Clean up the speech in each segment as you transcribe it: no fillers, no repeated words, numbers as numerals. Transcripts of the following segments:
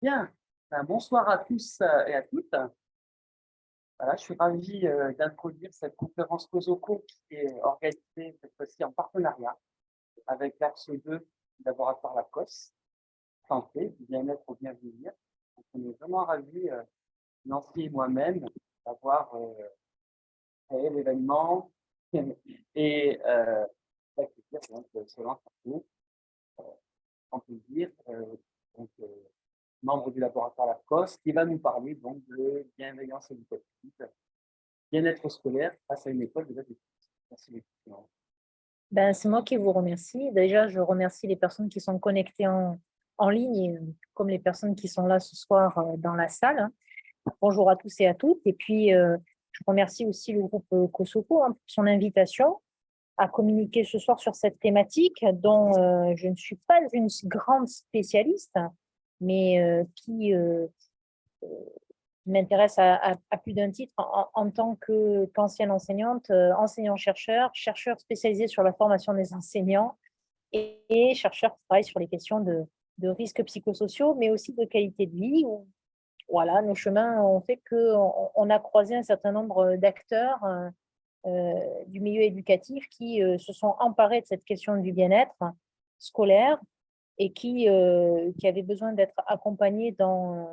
Bien, bonsoir à tous et à toutes. Voilà, je suis ravi d'introduire cette conférence COSOCO qui est organisée cette fois-ci en partenariat avec l'axe 2 du laboratoire Lacoste, santé, du bien-être au bien vieillir. Donc, on est vraiment ravis, Nancy et moi-même, d'avoir créé l'événement et d'accueillir donc Solange Arnaud, on peut le dire, donc, membre du laboratoire Lacoste, qui va nous parler donc de bienveillance éducative, bien-être scolaire face à une école de la défiance. Merci beaucoup. Ben, c'est moi qui vous remercie. Déjà, je remercie les personnes qui sont connectées en ligne, comme les personnes qui sont là ce soir dans la salle, hein. Bonjour à tous et à toutes. Et puis, je remercie aussi le groupe COSOCO, hein, pour son invitation à communiquer ce soir sur cette thématique dont je ne suis pas une grande spécialiste, mais qui m'intéresse à plus d'un titre en tant qu'ancienne enseignante, enseignant-chercheur, chercheur spécialisé sur la formation des enseignants et chercheur qui travaille sur les questions de risques psychosociaux, mais aussi de qualité de vie. Où, voilà, nos chemins ont fait qu'on a croisé un certain nombre d'acteurs du milieu éducatif qui se sont emparés de cette question du bien-être scolaire et qui avaient besoin d'être accompagnés dans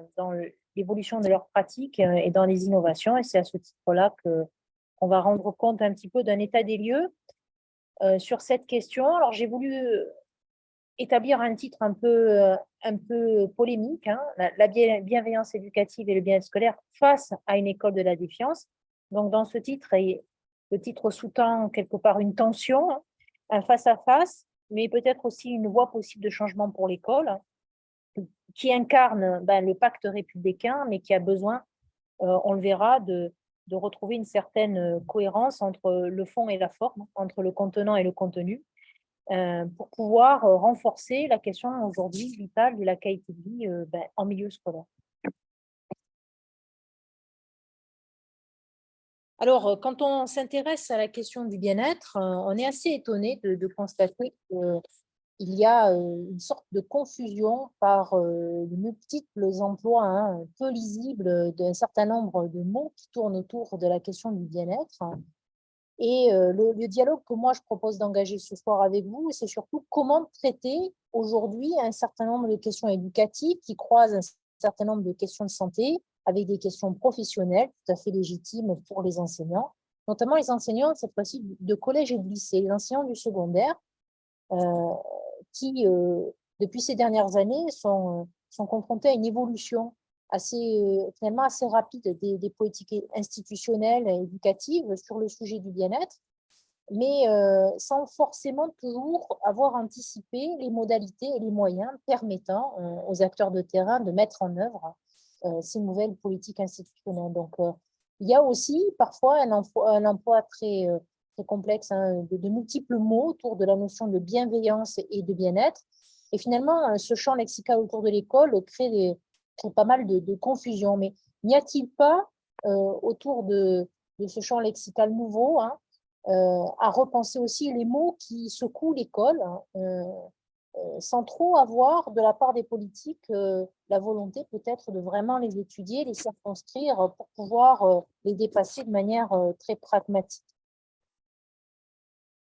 l'évolution de leurs pratiques et dans les innovations. Et c'est à ce titre-là qu'on va rendre compte un petit peu d'un état des lieux sur cette question. Alors, j'ai voulu établir un titre un peu polémique, hein, la bienveillance éducative et le bien-être scolaire face à une école de la défiance. Donc, dans ce titre, le titre sous-tend quelque part une tension, hein, un face-à-face, mais peut-être aussi une voie possible de changement pour l'école, hein, qui incarne le pacte républicain, mais qui a besoin, on le verra, de retrouver une certaine cohérence entre le fond et la forme, entre le contenant et le contenu, pour pouvoir renforcer la question aujourd'hui vitale de la qualité de vie en milieu scolaire. Alors, quand on s'intéresse à la question du bien-être, on est assez étonné de constater qu'il y a une sorte de confusion par de multiples emplois, hein, peu lisibles d'un certain nombre de mots qui tournent autour de la question du bien-être. Et le dialogue que moi je propose d'engager ce soir avec vous, c'est surtout comment traiter aujourd'hui un certain nombre de questions éducatives qui croisent un certain nombre de questions de santé avec des questions professionnelles tout à fait légitimes pour les enseignants, notamment les enseignants cette fois-ci de collège et de lycée, les enseignants du secondaire euh, qui, depuis ces dernières années, sont confrontés à une évolution finalement assez rapide des politiques institutionnelles et éducatives sur le sujet du bien-être, mais sans forcément toujours avoir anticipé les modalités et les moyens permettant aux acteurs de terrain de mettre en œuvre ces nouvelles politiques institutionnelles. Donc, il y a aussi parfois un emploi très complexe, hein, de multiples mots autour de la notion de bienveillance et de bien-être. Et finalement, ce champ lexical autour de l'école crée pas mal de confusion. Mais n'y a-t-il pas autour de ce champ lexical nouveau, hein, à repenser aussi les mots qui secouent l'école, hein, sans trop avoir de la part des politiques la volonté peut-être de vraiment les étudier, les circonscrire pour pouvoir les dépasser de manière très pragmatique.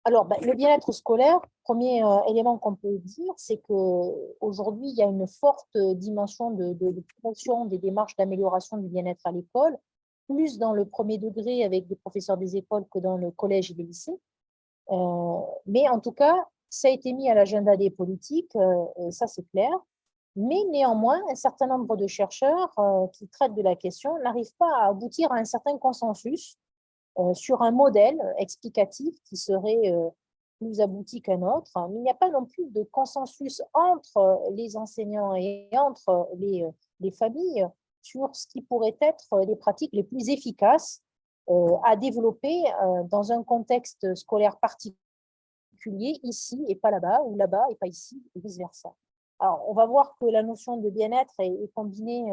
Alors, le bien-être scolaire, premier élément qu'on peut dire, c'est qu'aujourd'hui, il y a une forte dimension de promotion des démarches d'amélioration du bien-être à l'école, plus dans le premier degré avec des professeurs des écoles que dans le collège et les lycées. Mais en tout cas, ça a été mis à l'agenda des politiques, ça c'est clair. Mais néanmoins, un certain nombre de chercheurs qui traitent de la question n'arrivent pas à aboutir à un certain consensus sur un modèle explicatif qui serait plus abouti qu'un autre. Mais il n'y a pas non plus de consensus entre les enseignants et entre les familles sur ce qui pourrait être les pratiques les plus efficaces à développer dans un contexte scolaire particulier, ici et pas là-bas, ou là-bas et pas ici, et vice-versa. Alors, on va voir que la notion de bien-être est combinée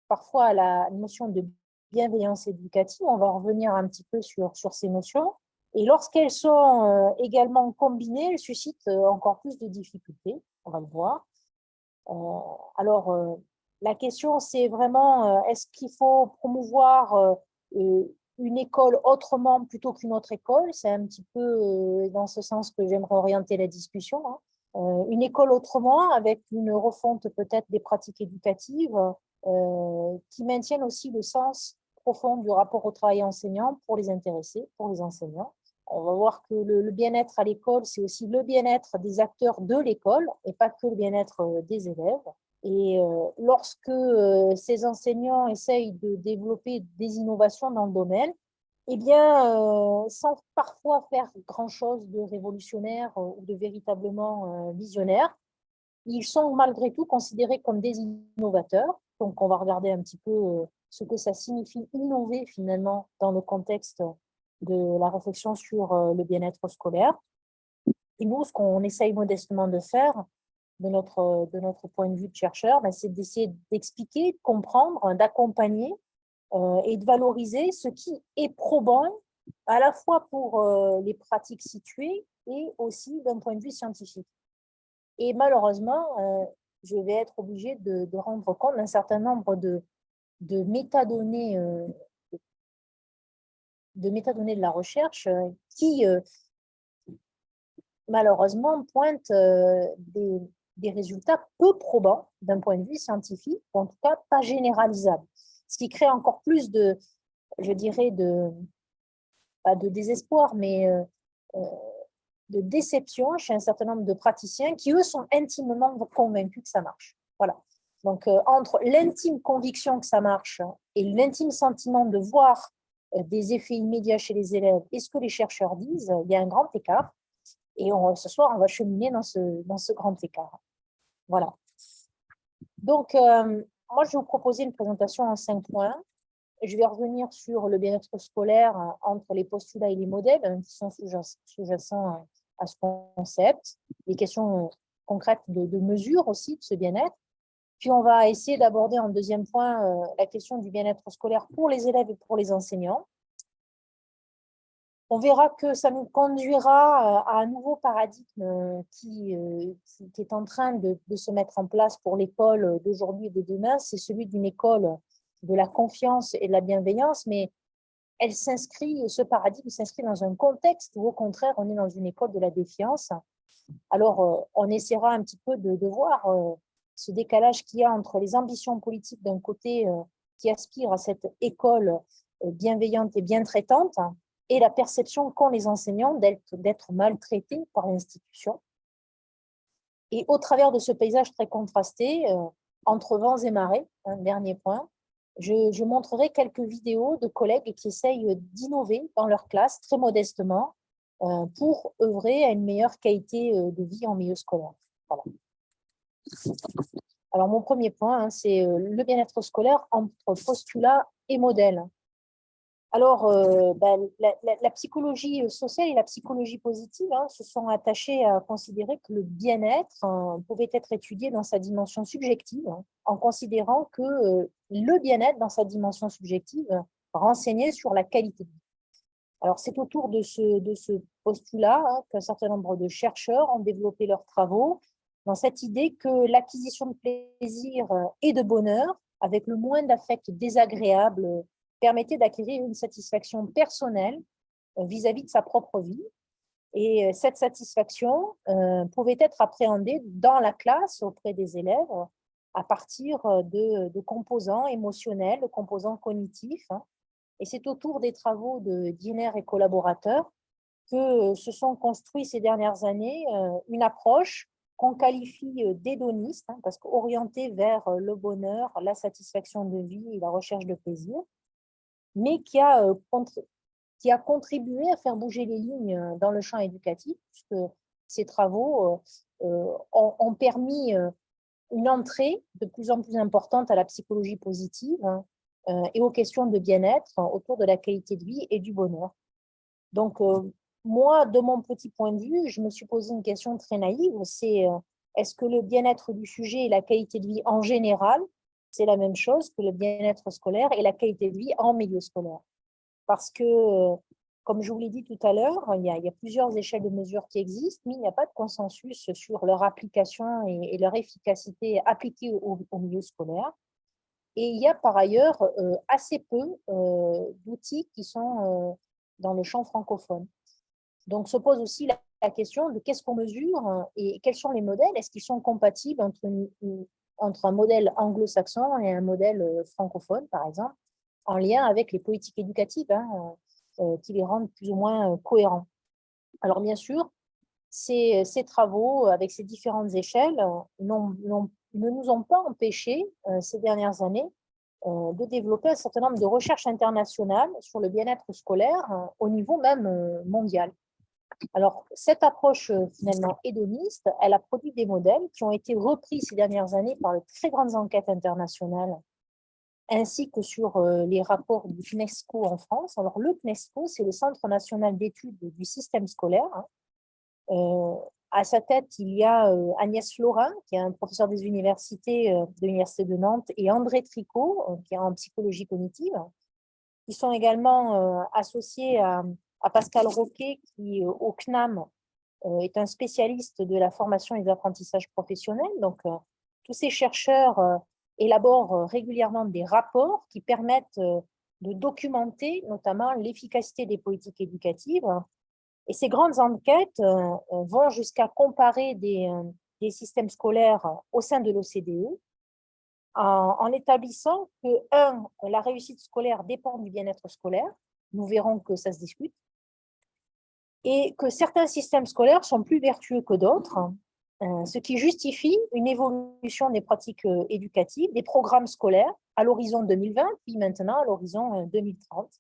parfois à la notion de bienveillance éducative. On va revenir un petit peu sur ces notions. Et lorsqu'elles sont également combinées, elles suscitent encore plus de difficultés. On va le voir. Alors, la question, c'est vraiment, est-ce qu'il faut promouvoir une école autrement plutôt qu'une autre école? C'est un petit peu dans ce sens que j'aimerais orienter la discussion, hein. Une école autrement, avec une refonte peut-être des pratiques éducatives qui maintiennent aussi le sens profond du rapport au travail enseignant pour les intéressés, pour les enseignants. On va voir que le bien-être à l'école, c'est aussi le bien-être des acteurs de l'école et pas que le bien-être des élèves. Et lorsque ces enseignants essayent de développer des innovations dans le domaine, eh bien, sans parfois faire grand-chose de révolutionnaire ou de véritablement visionnaire, ils sont malgré tout considérés comme des innovateurs. Donc, on va regarder un petit peu ce que ça signifie innover finalement dans le contexte de la réflexion sur le bien-être scolaire. Et nous, ce qu'on essaye modestement de faire, de notre point de vue de chercheur, ben, c'est d'essayer d'expliquer, de comprendre, d'accompagner et de valoriser ce qui est probant à la fois pour les pratiques situées et aussi d'un point de vue scientifique. Et malheureusement, je vais être obligée de rendre compte d'un certain nombre de métadonnées, de la recherche qui, malheureusement, pointent des résultats peu probants d'un point de vue scientifique, ou en tout cas pas généralisables. Ce qui crée encore plus de, je dirais, pas de désespoir, mais de déception chez un certain nombre de praticiens qui, eux, sont intimement convaincus que ça marche. Voilà. Donc, entre l'intime conviction que ça marche et l'intime sentiment de voir des effets immédiats chez les élèves et ce que les chercheurs disent, il y a un grand écart. Et ce soir, on va cheminer dans ce grand écart. Voilà. Donc, moi, je vais vous proposer une présentation en 5 points. Je vais revenir sur le bien-être scolaire entre les postulats et les modèles qui sont sous-jacents à ce concept, les questions concrètes de mesure aussi de ce bien-être. Puis, on va essayer d'aborder en deuxième point la question du bien-être scolaire pour les élèves et pour les enseignants. On verra que ça nous conduira à un nouveau paradigme qui est en train de se mettre en place pour l'école d'aujourd'hui et de demain. C'est celui d'une école de la confiance et de la bienveillance, mais ce paradigme s'inscrit dans un contexte où, au contraire, on est dans une école de la défiance. Alors, on essaiera un petit peu de voir ce décalage qu'il y a entre les ambitions politiques d'un côté qui aspirent à cette école bienveillante et bien traitante et la perception qu'ont les enseignants d'être maltraités par l'institution. Et au travers de ce paysage très contrasté, entre vents et marées, un dernier point, je montrerai quelques vidéos de collègues qui essayent d'innover dans leur classe très modestement pour œuvrer à une meilleure qualité de vie en milieu scolaire. Voilà. Alors, mon premier point, c'est le bien-être scolaire entre postulat et modèle. Alors, la psychologie sociale et la psychologie positive se sont attachées à considérer que le bien-être pouvait être étudié dans sa dimension subjective, en considérant que le bien-être dans sa dimension subjective renseignait sur la qualité de vie. Alors, c'est autour de ce postulat qu'un certain nombre de chercheurs ont développé leurs travaux, dans cette idée que l'acquisition de plaisir et de bonheur, avec le moins d'affects désagréables, permettait d'acquérir une satisfaction personnelle vis-à-vis de sa propre vie. Et cette satisfaction pouvait être appréhendée dans la classe auprès des élèves à partir de composants émotionnels, de composants cognitifs. Et c'est autour des travaux de Diener et collaborateurs que se sont construits ces dernières années une approche qu'on qualifie d'hédoniste, parce qu'orientée vers le bonheur, la satisfaction de vie et la recherche de plaisir, mais qui a contribué à faire bouger les lignes dans le champ éducatif, puisque ces travaux ont permis une entrée de plus en plus importante à la psychologie positive et aux questions de bien-être autour de la qualité de vie et du bonheur. Donc, moi, de mon petit point de vue, je me suis posé une question très naïve, c'est est-ce que le bien-être du sujet et la qualité de vie en général, c'est la même chose que le bien-être scolaire et la qualité de vie en milieu scolaire? Parce que, comme je vous l'ai dit tout à l'heure, il y a plusieurs échelles de mesure qui existent, mais il n'y a pas de consensus sur leur application et leur efficacité appliquée au milieu scolaire. Et il y a par ailleurs assez peu d'outils qui sont dans le champ francophone. Donc, se pose aussi la question de qu'est-ce qu'on mesure et quels sont les modèles. Est-ce qu'ils sont compatibles entre un modèle anglo-saxon et un modèle francophone, par exemple, en lien avec les politiques éducatives qui les rendent plus ou moins cohérents. Alors, bien sûr, ces travaux avec ces différentes échelles ne nous ont pas empêchés ces dernières années de développer un certain nombre de recherches internationales sur le bien-être scolaire au niveau même mondial. Alors, cette approche finalement hédoniste, elle a produit des modèles qui ont été repris ces dernières années par de très grandes enquêtes internationales, ainsi que sur les rapports du CNESCO en France. Alors, le CNESCO, c'est le Centre national d'études du système scolaire. À sa tête, il y a Agnès Florin, qui est un professeur des universités de l'Université de Nantes, et André Tricot, qui est en psychologie cognitive, qui sont également associés à Pascal Roquet, qui, au CNAM, est un spécialiste de la formation et des apprentissages professionnels. Donc, tous ces chercheurs élaborent régulièrement des rapports qui permettent de documenter notamment l'efficacité des politiques éducatives. Et ces grandes enquêtes vont jusqu'à comparer des systèmes scolaires au sein de l'OCDE en établissant que, la réussite scolaire dépend du bien-être scolaire. Nous verrons que ça se discute. Et que certains systèmes scolaires sont plus vertueux que d'autres, ce qui justifie une évolution des pratiques éducatives, des programmes scolaires à l'horizon 2020, puis maintenant à l'horizon 2030.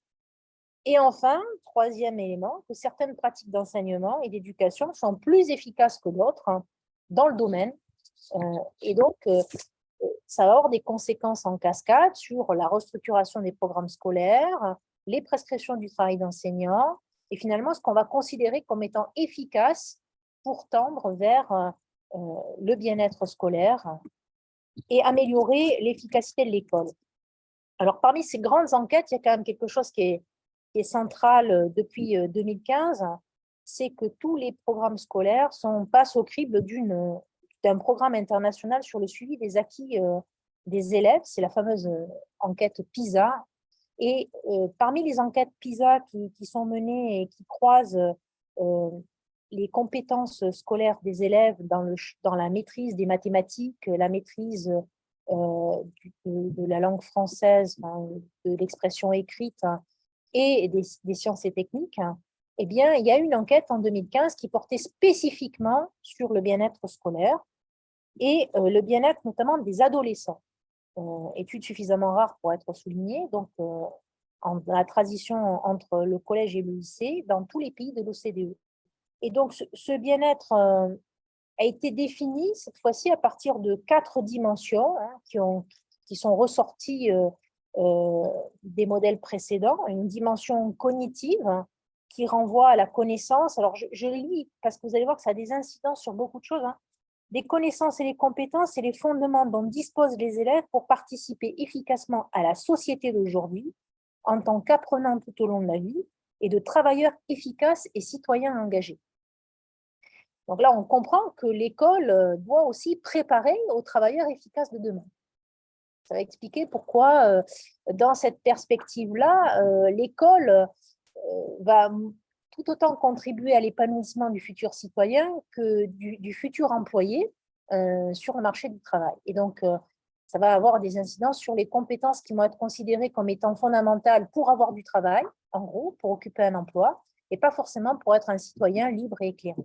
Et enfin, troisième élément, que certaines pratiques d'enseignement et d'éducation sont plus efficaces que d'autres dans le domaine. Et donc, ça va avoir des conséquences en cascade sur la restructuration des programmes scolaires, les prescriptions du travail d'enseignant, et finalement ce qu'on va considérer comme étant efficace pour tendre vers le bien-être scolaire et améliorer l'efficacité de l'école. Alors, parmi ces grandes enquêtes, il y a quand même quelque chose qui est central depuis 2015, c'est que tous les programmes scolaires passent au crible d'un programme international sur le suivi des acquis des élèves. C'est la fameuse enquête PISA. Et parmi les enquêtes PISA qui sont menées et qui croisent les compétences scolaires des élèves dans la maîtrise des mathématiques, la maîtrise de la langue française, de l'expression écrite et des sciences et techniques, eh bien, il y a une enquête en 2015 qui portait spécifiquement sur le bien-être scolaire et le bien-être notamment des adolescents. Étude suffisamment rare pour être soulignée, donc dans la transition entre le collège et le lycée dans tous les pays de l'OCDE. Et donc, ce bien-être a été défini cette fois-ci à partir de 4 dimensions qui sont ressorties des modèles précédents. Une dimension cognitive qui renvoie à la connaissance. Alors, je lis parce que vous allez voir que ça a des incidences sur beaucoup de choses. Les connaissances et les compétences et les fondements dont disposent les élèves pour participer efficacement à la société d'aujourd'hui en tant qu'apprenants tout au long de la vie et de travailleurs efficaces et citoyens engagés. Donc là, on comprend que l'école doit aussi préparer aux travailleurs efficaces de demain. Ça va expliquer pourquoi, dans cette perspective-là, l'école va tout autant contribuer à l'épanouissement du futur citoyen que du futur employé sur le marché du travail. Et donc, ça va avoir des incidences sur les compétences qui vont être considérées comme étant fondamentales pour avoir du travail, en gros, pour occuper un emploi, et pas forcément pour être un citoyen libre et éclairé.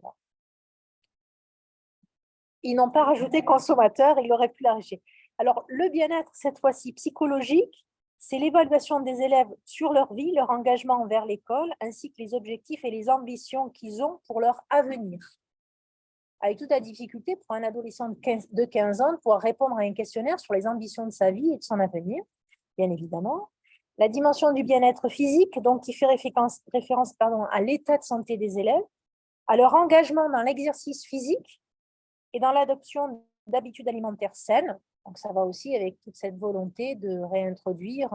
Ils n'ont pas rajouté consommateur, ils auraient pu l'arracher. Alors, le bien-être, cette fois-ci psychologique, c'est l'évaluation des élèves sur leur vie, leur engagement envers l'école, ainsi que les objectifs et les ambitions qu'ils ont pour leur avenir. Avec toute la difficulté pour un adolescent de 15 ans de pouvoir répondre à un questionnaire sur les ambitions de sa vie et de son avenir, bien évidemment. La dimension du bien-être physique, donc qui fait référence à l'état de santé des élèves, à leur engagement dans l'exercice physique, et dans l'adoption d'habitudes alimentaires saines. Donc, ça va aussi avec toute cette volonté de réintroduire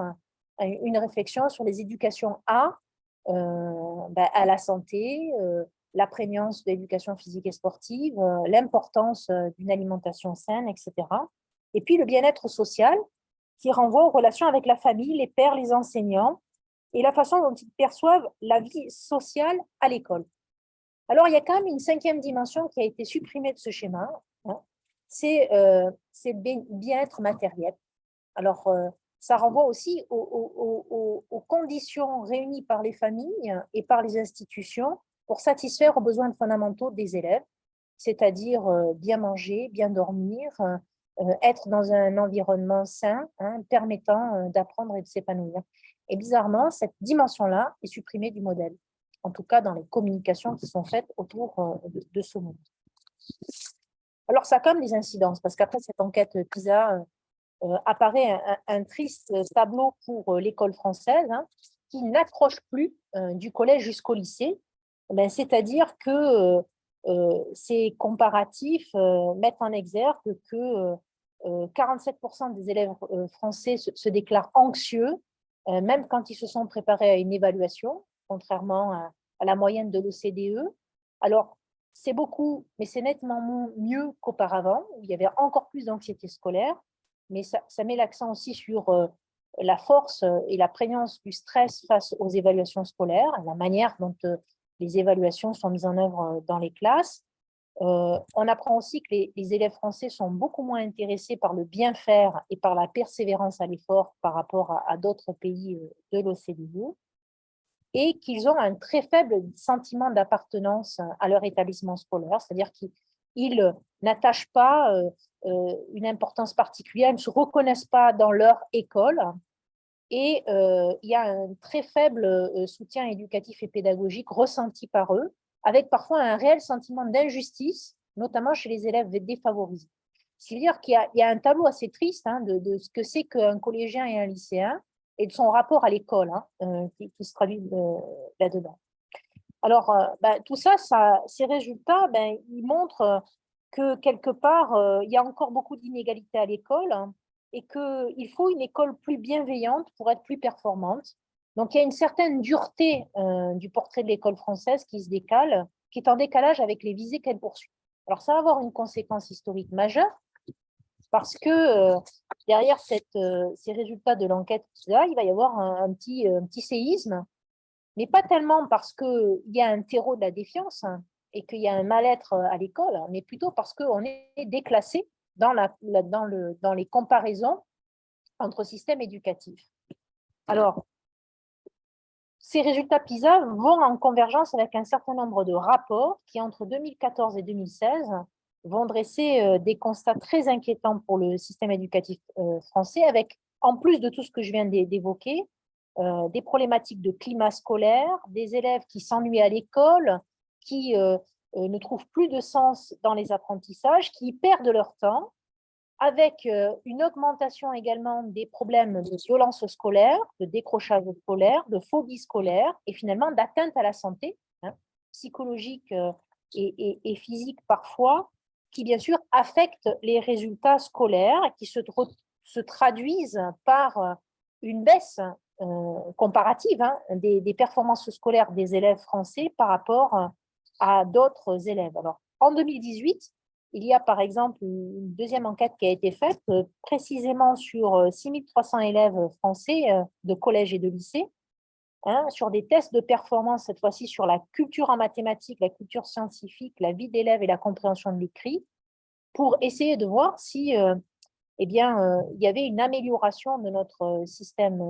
une réflexion sur les éducations à la santé, la prégnance de l'éducation physique et sportive, l'importance d'une alimentation saine, etc. Et puis, le bien-être social, qui renvoie aux relations avec la famille, les pairs, les enseignants, et la façon dont ils perçoivent la vie sociale à l'école. Alors, il y a quand même une cinquième dimension qui a été supprimée de ce schéma, hein, c'est le bien-être matériel. Alors, ça renvoie aussi aux conditions réunies par les familles et par les institutions pour satisfaire aux besoins fondamentaux des élèves, c'est-à-dire bien manger, bien dormir, être dans un environnement sain, hein, permettant d'apprendre et de s'épanouir. Et bizarrement, cette dimension-là est supprimée du modèle, en tout cas dans les communications qui sont faites autour de ce modèle. Alors, ça a quand même des incidences, parce qu'après cette enquête PISA, apparaît un triste tableau pour l'école française, hein, qui n'accroche plus du collège jusqu'au lycée. C'est-à-dire que ces comparatifs mettent en exergue que 47% des élèves français se déclarent anxieux, même quand ils se sont préparés à une évaluation, contrairement à la moyenne de l'OCDE. Alors, c'est beaucoup, mais c'est nettement mieux qu'auparavant, où il y avait encore plus d'anxiété scolaire, mais ça met l'accent aussi sur la force et la prégnance du stress face aux évaluations scolaires, la manière dont les évaluations sont mises en œuvre dans les classes. On apprend aussi que les élèves français sont beaucoup moins intéressés par le bien faire et par la persévérance à l'effort par rapport à d'autres pays de l'OCDE, et qu'ils ont un très faible sentiment d'appartenance à leur établissement scolaire, c'est-à-dire qu'ils n'attachent pas une importance particulière, ils ne se reconnaissent pas dans leur école, et il y a un très faible soutien éducatif et pédagogique ressenti par eux, avec parfois un réel sentiment d'injustice, notamment chez les élèves défavorisés. C'est-à-dire qu'il y a un tableau assez triste, hein, de ce que c'est qu'un collégien et un lycéen, et de son rapport à l'école, hein, qui se traduit là-dedans. Alors, tout ça, ces résultats, ils montrent que quelque part, il y a encore beaucoup d'inégalités à l'école, hein, et qu'il faut une école plus bienveillante pour être plus performante. Donc, il y a une certaine dureté du portrait de l'école française qui se décale, qui est en décalage avec les visées qu'elle poursuit. Alors, ça va avoir une conséquence historique majeure, parce que derrière ces résultats de l'enquête, il va y avoir un petit séisme, mais pas tellement parce qu'il y a un terreau de la défiance, hein, et qu'il y a un mal-être à l'école, mais plutôt parce qu'on est déclassé dans les comparaisons entre systèmes éducatifs. Alors, ces résultats PISA vont en convergence avec un certain nombre de rapports qui, entre 2014 et 2016, vont dresser des constats très inquiétants pour le système éducatif français, avec, en plus de tout ce que je viens d'évoquer, des problématiques de climat scolaire, des élèves qui s'ennuient à l'école, qui ne trouvent plus de sens dans les apprentissages, qui perdent leur temps, avec une augmentation également des problèmes de violence scolaire, de décrochage scolaire, de phobie scolaire et finalement d'atteinte à la santé, hein, psychologique et physique parfois, qui bien sûr affectent les résultats scolaires et qui se traduisent par une baisse comparative, hein, des performances scolaires des élèves français par rapport à d'autres élèves. Alors, en 2018, il y a par exemple une deuxième enquête qui a été faite précisément sur 6300 élèves français de collège et de lycée, hein, sur des tests de performance, cette fois-ci sur la culture en mathématiques, la culture scientifique, la vie d'élève et la compréhension de l'écrit, pour essayer de voir si il y avait une amélioration de notre système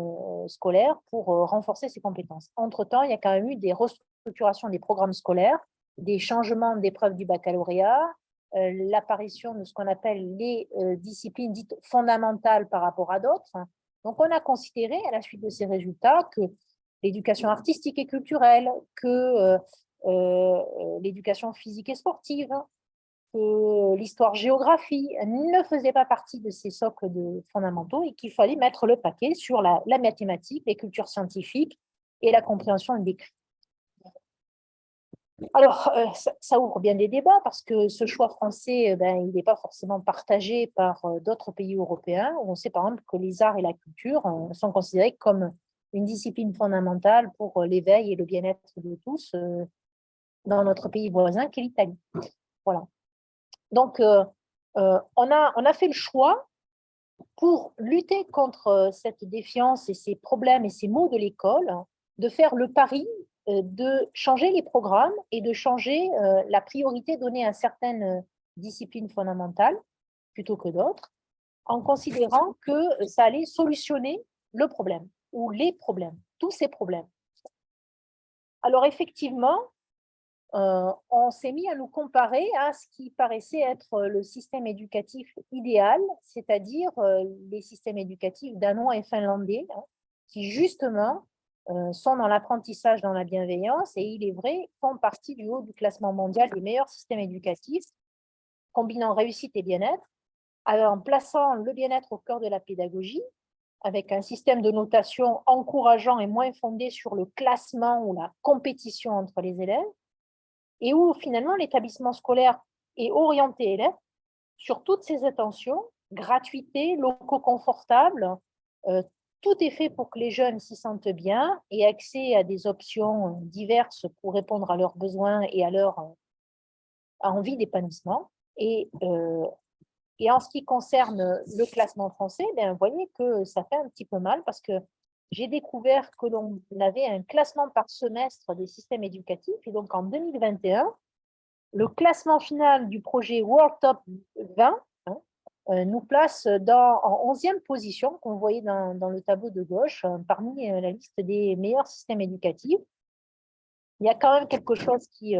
scolaire pour renforcer ses compétences. Entre-temps, il y a quand même eu des restructurations des programmes scolaires, des changements d'épreuves du baccalauréat, l'apparition de ce qu'on appelle les disciplines dites fondamentales par rapport à d'autres. Donc, on a considéré, à la suite de ces résultats, que l'éducation artistique et culturelle, que l'éducation physique et sportive, que l'histoire-géographie ne faisait pas partie de ces socles fondamentaux et qu'il fallait mettre le paquet sur la mathématique, les cultures scientifiques et la compréhension de l'écrit. Alors, ça ouvre bien des débats parce que ce choix français, il n'est pas forcément partagé par d'autres pays européens. On sait par exemple que les arts et la culture sont considérés comme une discipline fondamentale pour l'éveil et le bien-être de tous dans notre pays voisin, qui est l'Italie. Voilà. Donc, on a fait le choix pour lutter contre cette défiance et ces problèmes et ces maux de l'école, de faire le pari de changer les programmes et de changer la priorité donnée à certaines disciplines fondamentales plutôt que d'autres, en considérant que ça allait solutionner le problème ou les problèmes, tous ces problèmes. Alors effectivement, on s'est mis à nous comparer à ce qui paraissait être le système éducatif idéal, c'est-à-dire les systèmes éducatifs danois et finlandais, hein, qui justement sont dans l'apprentissage, dans la bienveillance, et il est vrai, font partie du haut du classement mondial des meilleurs systèmes éducatifs, combinant réussite et bien-être, en plaçant le bien-être au cœur de la pédagogie, avec un système de notation encourageant et moins fondé sur le classement ou la compétition entre les élèves, et où finalement l'établissement scolaire est orienté élève sur toutes ces attentions, gratuité, locaux confortables, tout est fait pour que les jeunes s'y sentent bien et accès à des options diverses pour répondre à leurs besoins et à leur envie d'épanouissement. Et en ce qui concerne le classement français, ben, vous voyez que ça fait un petit peu mal parce que j'ai découvert que l'on avait un classement par semestre des systèmes éducatifs. Et donc, en 2021, le classement final du projet World Top 20 nous place en 11e position, qu'on voyait dans le tableau de gauche, parmi la liste des meilleurs systèmes éducatifs. Il y a quand même quelque chose qui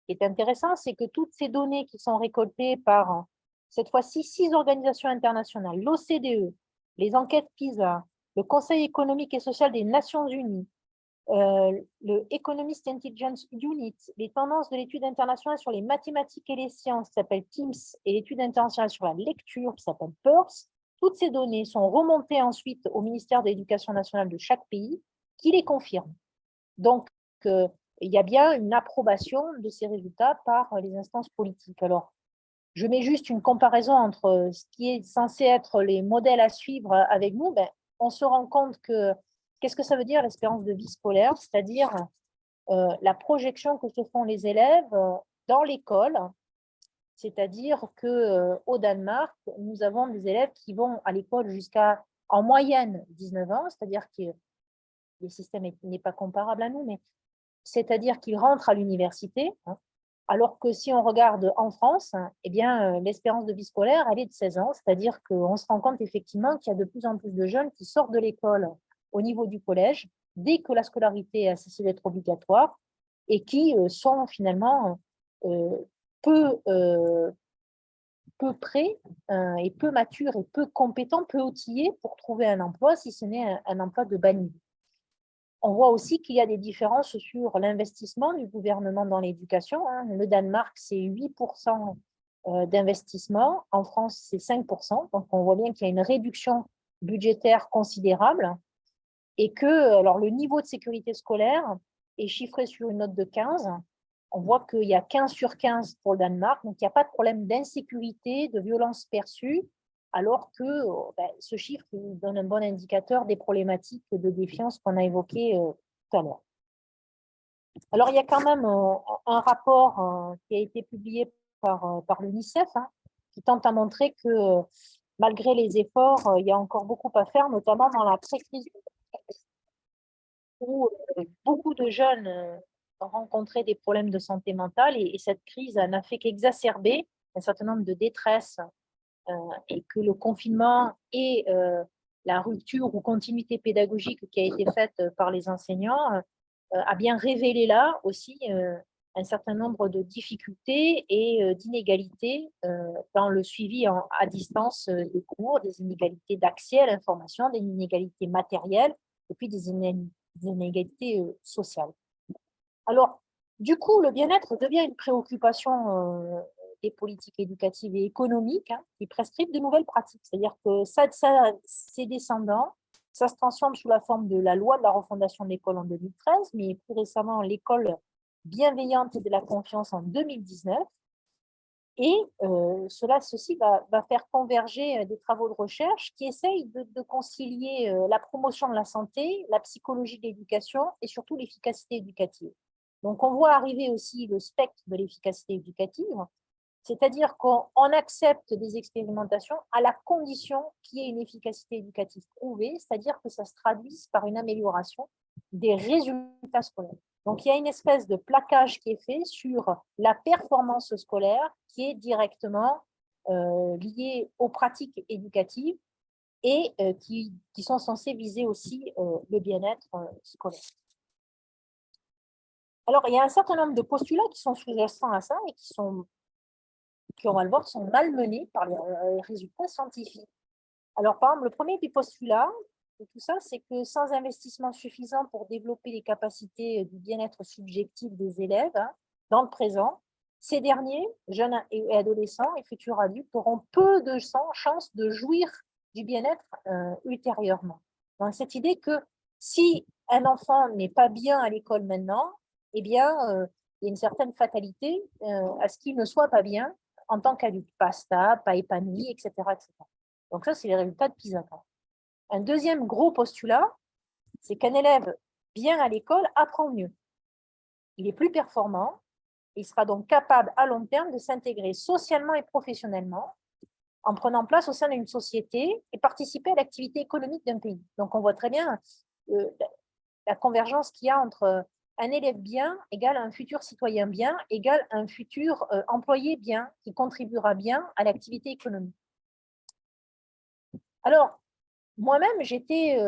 est intéressant, c'est que toutes ces données qui sont récoltées par, cette fois-ci, 6 organisations internationales, l'OCDE, les enquêtes PISA, le Conseil économique et social des Nations unies, le Economist Intelligence Unit, les tendances de l'étude internationale sur les mathématiques et les sciences, qui s'appelle TIMSS, et l'étude internationale sur la lecture, qui s'appelle PIRLS, toutes ces données sont remontées ensuite au ministère de l'Éducation nationale de chaque pays, qui les confirme. Donc, il y a bien une approbation de ces résultats par les instances politiques. Alors, je mets juste une comparaison entre ce qui est censé être les modèles à suivre avec nous. Ben, on se rend compte que qu'est-ce que ça veut dire l'espérance de vie scolaire? C'est-à-dire la projection que se font les élèves dans l'école. C'est-à-dire qu'au Danemark, nous avons des élèves qui vont à l'école jusqu'à, en moyenne, 19 ans, c'est-à-dire que le système n'est pas comparable à nous, mais c'est-à-dire qu'ils rentrent à l'université, hein, alors que si on regarde en France, eh bien, l'espérance de vie scolaire, elle est de 16 ans, c'est-à-dire qu'on se rend compte effectivement qu'il y a de plus en plus de jeunes qui sortent de l'école au niveau du collège, dès que la scolarité est cessé d'être obligatoire, et qui sont finalement euh, peu, euh, peu prêts et peu matures et peu compétents, peu outillés pour trouver un emploi, si ce n'est un emploi de bas niveau. On voit aussi qu'il y a des différences sur l'investissement du gouvernement dans l'éducation. Le Danemark, c'est 8% d'investissement. En France, c'est 5%. Donc, on voit bien qu'il y a une réduction budgétaire considérable et que alors, le niveau de sécurité scolaire est chiffré sur une note de 15. On voit qu'il y a 15 sur 15 pour le Danemark. Donc, il n'y a pas de problème d'insécurité, de violence perçue, alors que ce chiffre donne un bon indicateur des problématiques de défiance qu'on a évoquées tout à l'heure. Alors, il y a quand même un rapport qui a été publié par l'UNICEF, hein, qui tente à montrer que malgré les efforts, il y a encore beaucoup à faire, notamment dans la pré-crise où beaucoup de jeunes ont rencontré des problèmes de santé mentale et cette crise n'a fait qu'exacerber un certain nombre de détresses et que le confinement et la rupture ou continuité pédagogique qui a été faite par les enseignants a bien révélé là aussi un certain nombre de difficultés et d'inégalités dans le suivi à distance des cours, des inégalités d'accès à l'information, des inégalités matérielles et puis des inégalités sociales. Alors, du coup, le bien-être devient une préoccupation des politiques éducatives et économiques qui prescrivent de nouvelles pratiques. C'est-à-dire que c'est descendant, ça se transforme sous la forme de la loi de la refondation de l'école en 2013, mais plus récemment l'école bienveillante et de la confiance en 2019. Et ceci va faire converger des travaux de recherche qui essayent de concilier la promotion de la santé, la psychologie de l'éducation et surtout l'efficacité éducative. Donc, on voit arriver aussi le spectre de l'efficacité éducative, C'est-à-dire qu'on accepte des expérimentations à la condition qu'il y ait une efficacité éducative prouvée, c'est-à-dire que ça se traduise par une amélioration des résultats scolaires. Donc, il y a une espèce de plaquage qui est fait sur la performance scolaire qui est directement liée aux pratiques éducatives et qui sont censées viser aussi le bien-être scolaire. Alors, il y a un certain nombre de postulats qui sont sous-jacents à ça et qui, on va le voir, sont malmenés par les résultats scientifiques. Alors, par exemple, le premier des postulats de tout ça, c'est que sans investissement suffisant pour développer les capacités du bien-être subjectif des élèves dans le présent, ces derniers, jeunes et adolescents et futurs adultes, auront peu de chances de jouir du bien-être ultérieurement. Donc, cette idée que si un enfant n'est pas bien à l'école maintenant, eh bien, il y a une certaine fatalité à ce qu'il ne soit pas bien en tant qu'adulte, pas stable, pas épanoui, etc., etc. Donc ça, c'est les résultats de PISA. Un deuxième gros postulat, c'est qu'un élève bien à l'école apprend mieux. Il est plus performant, il sera donc capable à long terme de s'intégrer socialement et professionnellement en prenant place au sein d'une société et participer à l'activité économique d'un pays. Donc on voit très bien la convergence qu'il y a entre un élève bien égale un futur citoyen bien égale un futur employé bien qui contribuera bien à l'activité économique. Alors, moi-même, j'étais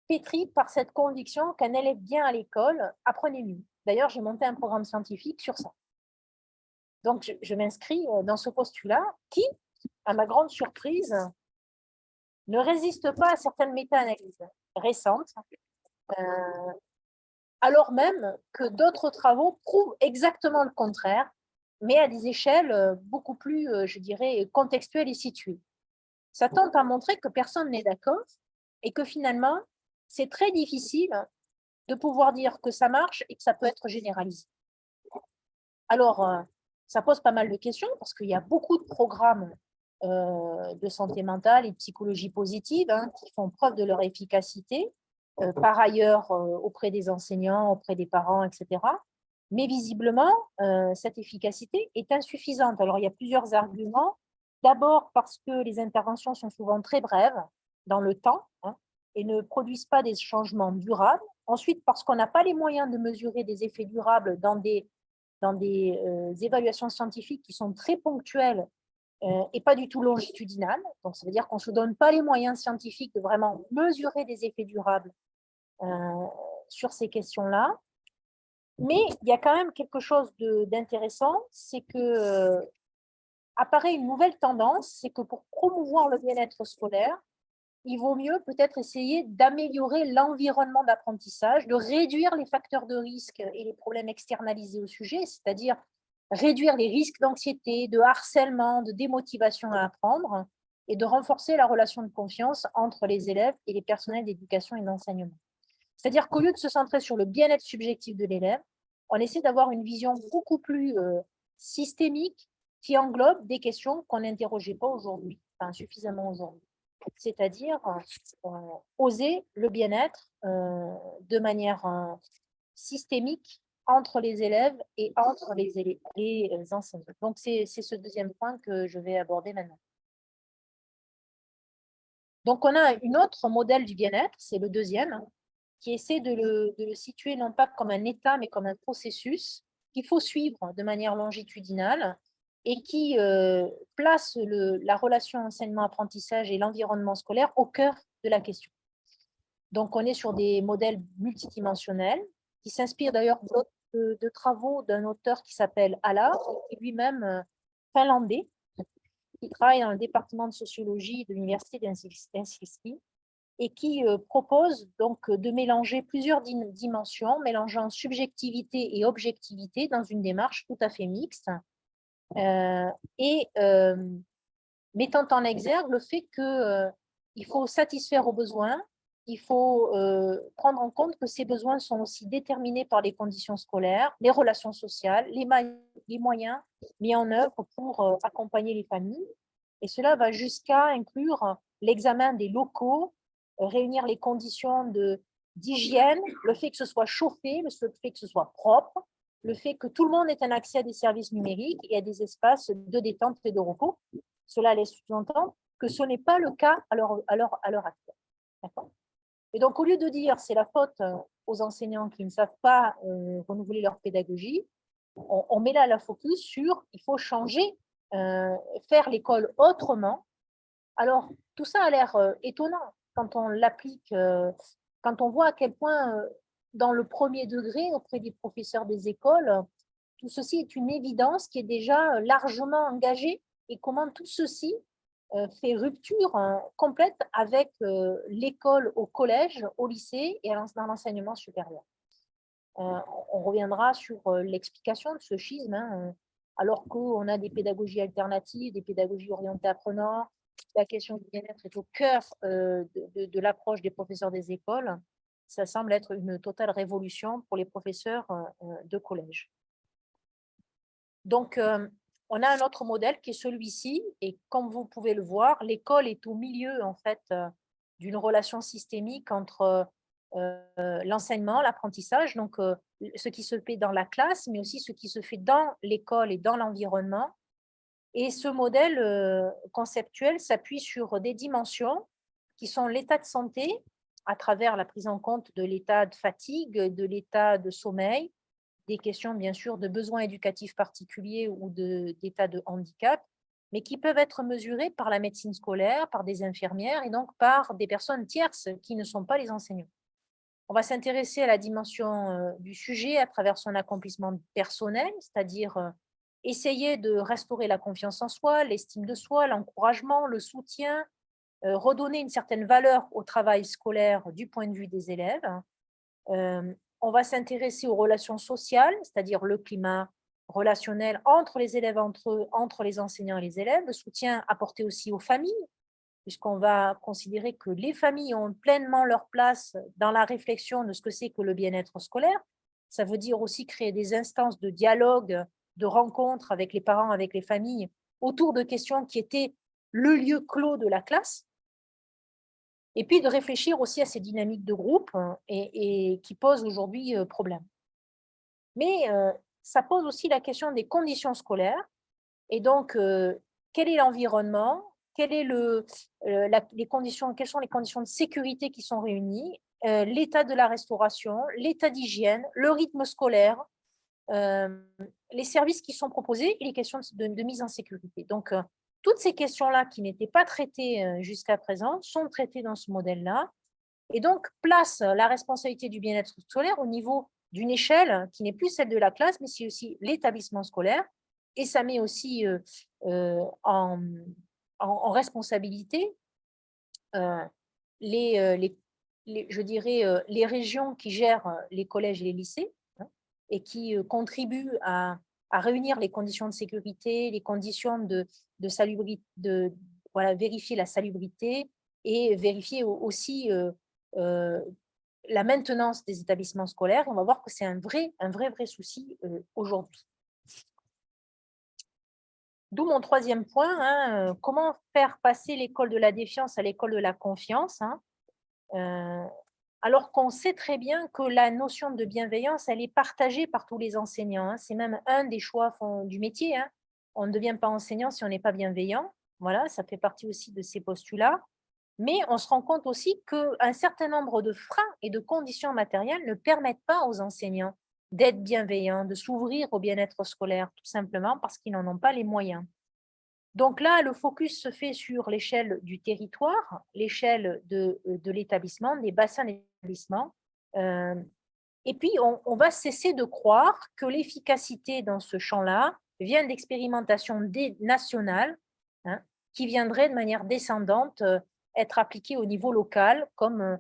pétrie par cette conviction qu'un élève bien à l'école apprenait mieux. D'ailleurs, j'ai monté un programme scientifique sur ça. Donc, je m'inscris dans ce postulat qui, à ma grande surprise, ne résiste pas à certaines méta-analyses récentes, alors même que d'autres travaux prouvent exactement le contraire, mais à des échelles beaucoup plus, je dirais, contextuelles et situées. Ça tente à montrer que personne n'est d'accord et que finalement, c'est très difficile de pouvoir dire que ça marche et que ça peut être généralisé. Alors, ça pose pas mal de questions parce qu'il y a beaucoup de programmes de santé mentale et de psychologie positive qui font preuve de leur efficacité, par ailleurs auprès des enseignants, auprès des parents, etc. Mais visiblement, cette efficacité est insuffisante. Alors, il y a plusieurs arguments. D'abord parce que les interventions sont souvent très brèves dans le temps et ne produisent pas des changements durables. Ensuite, parce qu'on n'a pas les moyens de mesurer des effets durables dans des évaluations scientifiques qui sont très ponctuelles et pas du tout longitudinales. Donc, ça veut dire qu'on ne se donne pas les moyens scientifiques de vraiment mesurer des effets durables sur ces questions-là. Mais il y a quand même quelque chose d'intéressant, c'est que apparaît une nouvelle tendance, c'est que pour promouvoir le bien-être scolaire, il vaut mieux peut-être essayer d'améliorer l'environnement d'apprentissage, de réduire les facteurs de risque et les problèmes externalisés au sujet, c'est-à-dire réduire les risques d'anxiété, de harcèlement, de démotivation à apprendre, et de renforcer la relation de confiance entre les élèves et les personnels d'éducation et d'enseignement. C'est-à-dire qu'au lieu de se centrer sur le bien-être subjectif de l'élève, on essaie d'avoir une vision beaucoup plus systémique qui englobe des questions qu'on n'interrogeait pas aujourd'hui, enfin suffisamment aujourd'hui. C'est-à-dire oser le bien-être de manière systémique entre les élèves et entre les enseignants. Donc, c'est ce deuxième point que je vais aborder maintenant. Donc, on a un autre modèle du bien-être, c'est le deuxième, qui essaie de le situer non pas comme un état, mais comme un processus qu'il faut suivre de manière longitudinale et qui place la relation enseignement-apprentissage et l'environnement scolaire au cœur de la question. Donc, on est sur des modèles multidimensionnels qui s'inspirent d'ailleurs de travaux d'un auteur qui s'appelle Ala, qui est lui-même finlandais, qui travaille dans le département de sociologie de l'université d'Helsinki et qui propose donc de mélanger plusieurs dimensions, mélangeant subjectivité et objectivité dans une démarche tout à fait mixte et mettant en exergue le fait qu'il faut satisfaire aux besoins, il faut prendre en compte que ces besoins sont aussi déterminés par les conditions scolaires, les relations sociales, les moyens mis en œuvre pour accompagner les familles. Et cela va jusqu'à inclure l'examen des locaux, réunir les conditions d'hygiène, le fait que ce soit chauffé, le fait que ce soit propre, le fait que tout le monde ait un accès à des services numériques et à des espaces de détente et de repos. Cela laisse sous-entendre que ce n'est pas le cas à l'heure actuelle. D'accord ? Et donc, au lieu de dire c'est la faute aux enseignants qui ne savent pas renouveler leur pédagogie, on met là la focus sur il faut changer, faire l'école autrement. Alors, tout ça a l'air étonnant quand on l'applique, quand on voit à quel point, dans le premier degré, auprès des professeurs des écoles, tout ceci est une évidence qui est déjà largement engagée et comment tout ceci fait rupture complète avec l'école au collège, au lycée et dans l'enseignement supérieur. On reviendra sur l'explication de ce schisme, hein, alors qu'on a des pédagogies alternatives, des pédagogies orientées apprenants, la question du bien-être est au cœur de l'approche des professeurs des écoles. Ça semble être une totale révolution pour les professeurs de collège. Donc, on a un autre modèle qui est celui-ci, et comme vous pouvez le voir, l'école est au milieu en fait d'une relation systémique entre l'enseignement, l'apprentissage, donc ce qui se fait dans la classe, mais aussi ce qui se fait dans l'école et dans l'environnement. Et ce modèle conceptuel s'appuie sur des dimensions qui sont l'état de santé, à travers la prise en compte de l'état de fatigue, de l'état de sommeil, des questions bien sûr de besoins éducatifs particuliers ou d'état de handicap, mais qui peuvent être mesurés par la médecine scolaire, par des infirmières et donc par des personnes tierces qui ne sont pas les enseignants. On va s'intéresser à la dimension du sujet à travers son accomplissement personnel, c'est-à-dire essayer de restaurer la confiance en soi, l'estime de soi, l'encouragement, le soutien, redonner une certaine valeur au travail scolaire du point de vue des élèves. On va s'intéresser aux relations sociales, c'est-à-dire le climat relationnel entre les élèves entre eux, entre les enseignants et les élèves, le soutien apporté aussi aux familles, puisqu'on va considérer que les familles ont pleinement leur place dans la réflexion de ce que c'est que le bien-être scolaire. Ça veut dire aussi créer des instances de dialogue, de rencontre avec les parents, avec les familles, autour de questions qui étaient le lieu clos de la classe. Et puis de réfléchir aussi à ces dynamiques de groupe et qui posent aujourd'hui problème. Mais ça pose aussi la question des conditions scolaires. Et donc, quel est l'environnement? Quelles sont les conditions de sécurité qui sont réunies? L'état de la restauration, l'état d'hygiène, le rythme scolaire, les services qui sont proposés et les questions de mise en sécurité. Donc, toutes ces questions-là qui n'étaient pas traitées jusqu'à présent sont traitées dans ce modèle-là. Et donc, place la responsabilité du bien-être scolaire au niveau d'une échelle qui n'est plus celle de la classe, mais c'est aussi l'établissement scolaire. Et ça met aussi en responsabilité je dirais, les régions qui gèrent les collèges et les lycées, hein, et qui contribuent à réunir les conditions de sécurité, les conditions de salubrité, voilà, vérifier la salubrité et vérifier aussi la maintenance des établissements scolaires. On va voir que c'est un vrai souci aujourd'hui. D'où mon troisième point, hein, comment faire passer l'école de la défiance à l'école de la confiance, hein, alors qu'on sait très bien que la notion de bienveillance, elle est partagée par tous les enseignants, hein. C'est même un des choix du métier, hein. On ne devient pas enseignant si on n'est pas bienveillant. Voilà, ça fait partie aussi de ces postulats. Mais on se rend compte aussi qu'un certain nombre de freins et de conditions matérielles ne permettent pas aux enseignants d'être bienveillants, de s'ouvrir au bien-être scolaire, tout simplement parce qu'ils n'en ont pas les moyens. Donc là, le focus se fait sur l'échelle du territoire, l'échelle de l'établissement, des bassins d'établissement. Et puis, on va cesser de croire que l'efficacité dans ce champ-là vient d'expérimentations nationales, hein, qui viendraient de manière descendante être appliquées au niveau local, comme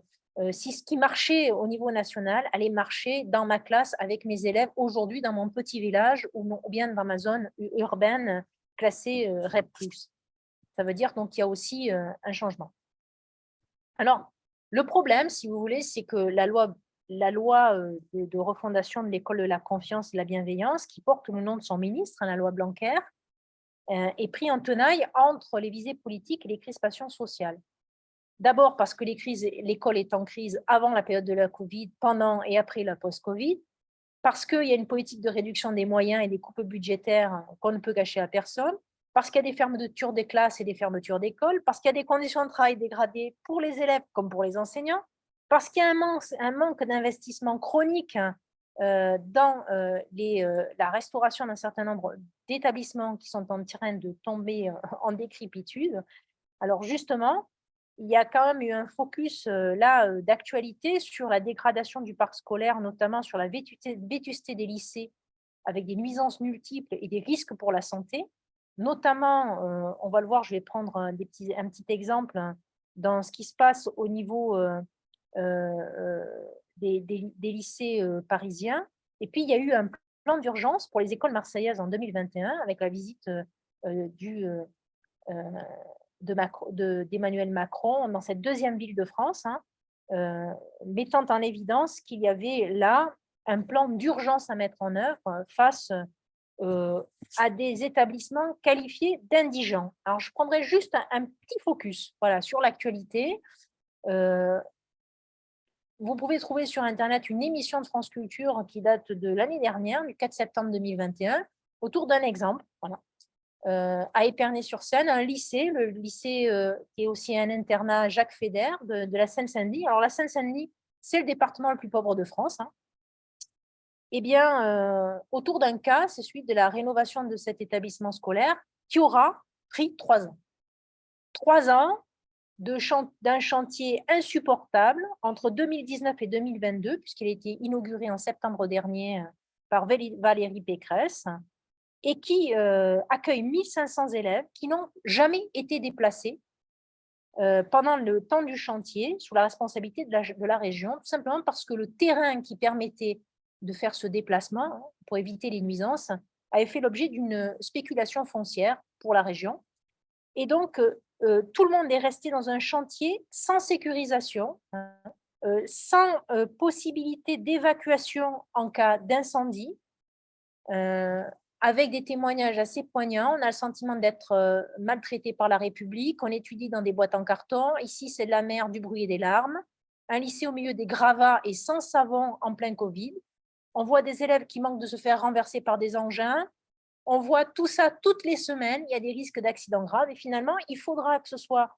si ce qui marchait au niveau national allait marcher dans ma classe avec mes élèves aujourd'hui dans mon petit village ou bien dans ma zone urbaine classée REP+. Ça veut dire donc qu'il y a aussi un changement. Alors, le problème, si vous voulez, c'est que la loi de refondation de l'école de la confiance et de la bienveillance, qui porte le nom de son ministre, la loi Blanquer, est pris en tenaille entre les visées politiques et les crispations sociales. D'abord parce que l'école est en crise avant la période de la Covid, pendant et après la post-Covid, parce qu'il y a une politique de réduction des moyens et des coupes budgétaires qu'on ne peut cacher à personne, parce qu'il y a des fermetures des classes et des fermetures d'écoles, parce qu'il y a des conditions de travail dégradées pour les élèves comme pour les enseignants, parce qu'il y a un manque d'investissement chronique dans la restauration d'un certain nombre d'établissements qui sont en train de tomber en décrépitude. Alors justement, il y a quand même eu un focus là d'actualité sur la dégradation du parc scolaire, notamment sur la vétusté des lycées, avec des nuisances multiples et des risques pour la santé. Notamment, on va le voir, je vais prendre un petit exemple dans ce qui se passe au niveau des lycées parisiens. Et puis, il y a eu un plan d'urgence pour les écoles marseillaises en 2021 avec la visite d'Emmanuel Macron dans cette deuxième ville de France, mettant en évidence qu'il y avait là un plan d'urgence à mettre en œuvre face à des établissements qualifiés d'indigents. Alors, je prendrai juste un petit focus voilà, sur l'actualité. Vous pouvez trouver sur Internet une émission de France Culture qui date de l'année dernière, du 4 septembre 2021, autour d'un exemple. Voilà. À Épernay-sur-Seine, un lycée, le lycée qui est aussi un internat Jacques Fédère de la Seine-Saint-Denis. Alors, la Seine-Saint-Denis, c'est le département le plus pauvre de France. Eh bien, autour d'un cas, c'est celui de la rénovation de cet établissement scolaire qui aura pris 3 ans. 3 ans d'un chantier insupportable entre 2019 et 2022, puisqu'il a été inauguré en septembre dernier par Valérie Pécresse, et qui accueille 1500 élèves qui n'ont jamais été déplacés pendant le temps du chantier, sous la responsabilité de la région, tout simplement parce que le terrain qui permettait de faire ce déplacement, pour éviter les nuisances, avait fait l'objet d'une spéculation foncière pour la région. Et donc, tout le monde est resté dans un chantier sans sécurisation, sans possibilité d'évacuation en cas d'incendie, avec des témoignages assez poignants. On a le sentiment d'être maltraité par la République. On étudie dans des boîtes en carton. Ici, c'est de la mer, du bruit et des larmes. Un lycée au milieu des gravats et sans savon en plein Covid. On voit des élèves qui manquent de se faire renverser par des engins. On voit tout ça toutes les semaines. Il y a des risques d'accidents graves. Et finalement, il faudra que ce soit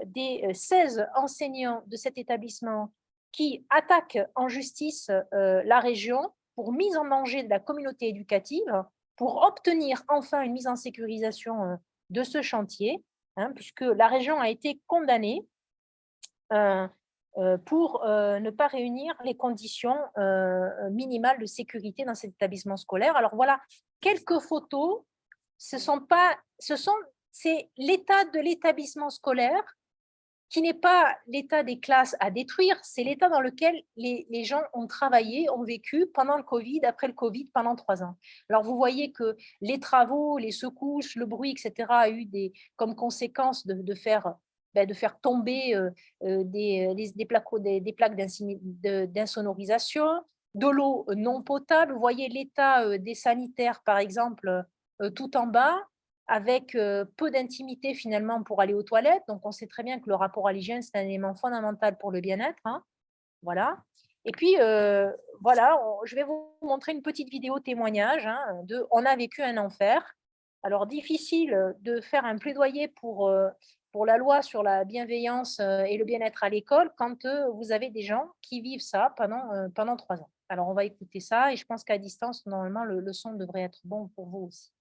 des 16 enseignants de cet établissement qui attaquent en justice la région pour mise en danger de la communauté éducative, pour obtenir enfin une mise en sécurisation de ce chantier, puisque la région a été condamnée pour ne pas réunir les conditions minimales de sécurité dans cet établissement scolaire. Alors voilà, quelques photos. C'est l'état de l'établissement scolaire qui n'est pas l'état des classes à détruire, c'est l'état dans lequel les gens ont travaillé, ont vécu pendant le Covid, après le Covid, pendant 3 ans. Alors, vous voyez que les travaux, les secousses, le bruit, etc., a eu comme conséquence de faire tomber des plaques d'insonorisation, de l'eau non potable. Vous voyez l'état des sanitaires, par exemple, tout en bas, avec peu d'intimité finalement pour aller aux toilettes. Donc, on sait très bien que le rapport à l'hygiène, c'est un élément fondamental pour le bien-être. Voilà. Et puis, voilà, je vais vous montrer une petite vidéo témoignage de « On a vécu un enfer ». Alors, difficile de faire un plaidoyer pour la loi sur la bienveillance et le bien-être à l'école quand vous avez des gens qui vivent ça pendant 3 ans. Alors, on va écouter ça et je pense qu'à distance, normalement, le son devrait être bon pour vous aussi.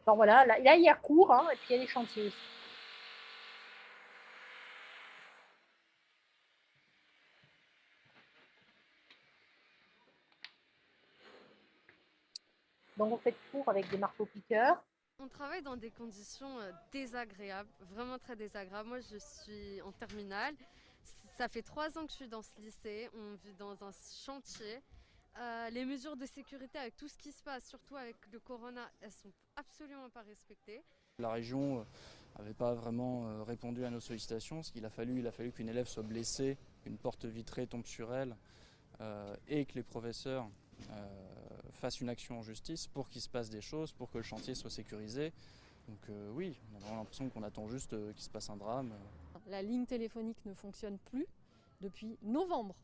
Alors voilà, là il y a cours, et puis il y a des chantiers aussi. Donc, on fait cours avec des marteaux-piqueurs. On travaille dans des conditions désagréables, vraiment très désagréables. Moi, je suis en terminale. Ça fait 3 ans que je suis dans ce lycée. On vit dans un chantier. Les mesures de sécurité avec tout ce qui se passe, surtout avec le corona, elles sont absolument pas respectées. La région n'avait pas vraiment répondu à nos sollicitations. Il a fallu qu'une élève soit blessée, qu'une porte vitrée tombe sur elle et que les professeurs fassent une action en justice pour qu'il se passe des choses, pour que le chantier soit sécurisé. Donc oui, on a vraiment l'impression qu'on attend juste qu'il se passe un drame. La ligne téléphonique ne fonctionne plus depuis novembre.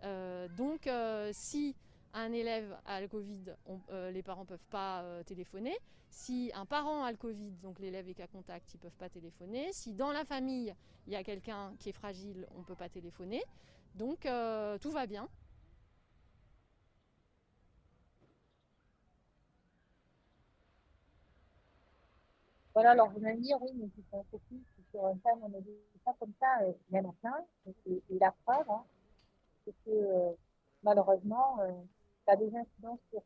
Donc si un élève a le Covid, les parents ne peuvent pas téléphoner. Si un parent a le Covid, donc l'élève est cas contact, ils ne peuvent pas téléphoner. Si dans la famille, il y a quelqu'un qui est fragile, on ne peut pas téléphoner. Donc tout va bien. Voilà, alors vous allez me dire, oui, mais c'est un copie, c'est sur un thème, on a dit ça comme ça, il y en a plein. Et la preuve, hein, c'est que malheureusement, ça a des incidences sur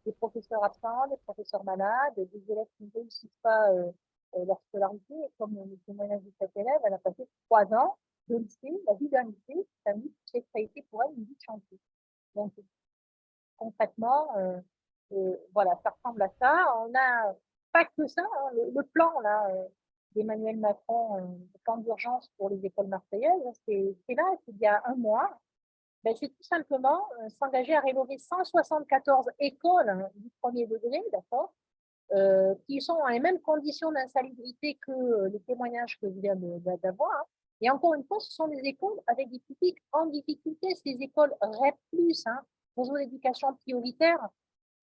les professeurs absents, les professeurs malades, des élèves qui ne réussissent pas leur scolarité. Et comme le témoignage de cette élève, elle a passé 3 ans de lycée, la vie d'un lycée, ça a été pour elle une vie de chantier. Donc, concrètement, voilà, ça ressemble à ça. On n'a pas que ça, hein, le plan là, d'Emmanuel Macron, le plan d'urgence pour les écoles marseillaises, c'est là, c'est il y a un mois. Ben, c'est tout simplement s'engager à rénover 174 écoles du premier degré, d'accord, qui sont dans les mêmes conditions d'insalubrité que les témoignages que je viens d'avoir. Hein. Et encore une fois, ce sont des écoles avec des publics en difficulté, ces écoles REP+, hein, réseau d'éducation prioritaire,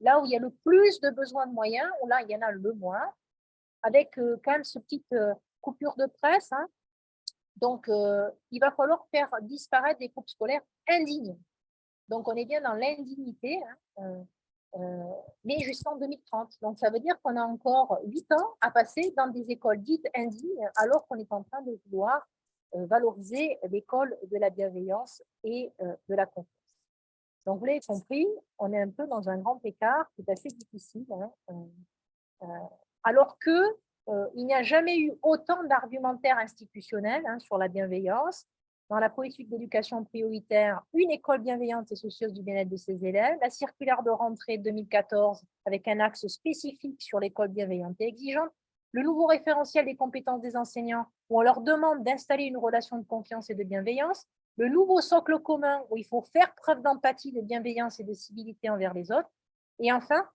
là où il y a le plus de besoins de moyens, où là, il y en a le moins, avec quand même ce petite coupure de presse. Hein. Donc, il va falloir faire disparaître des groupes scolaires indignes. Donc, on est bien dans l'indignité, hein, mais jusqu'en 2030. Donc, ça veut dire qu'on a encore 8 ans à passer dans des écoles dites indignes, alors qu'on est en train de vouloir valoriser l'école de la bienveillance et de la confiance. Donc, vous l'avez compris, on est un peu dans un grand écart qui est assez difficile, hein, alors que il n'y a jamais eu autant d'argumentaires institutionnels sur la bienveillance. Dans la politique d'éducation prioritaire, une école bienveillante et soucieuse du bien-être de ses élèves, la circulaire de rentrée 2014 avec un axe spécifique sur l'école bienveillante et exigeante, le nouveau référentiel des compétences des enseignants où on leur demande d'installer une relation de confiance et de bienveillance, le nouveau socle commun où il faut faire preuve d'empathie, de bienveillance et de civilité envers les autres, et enfin,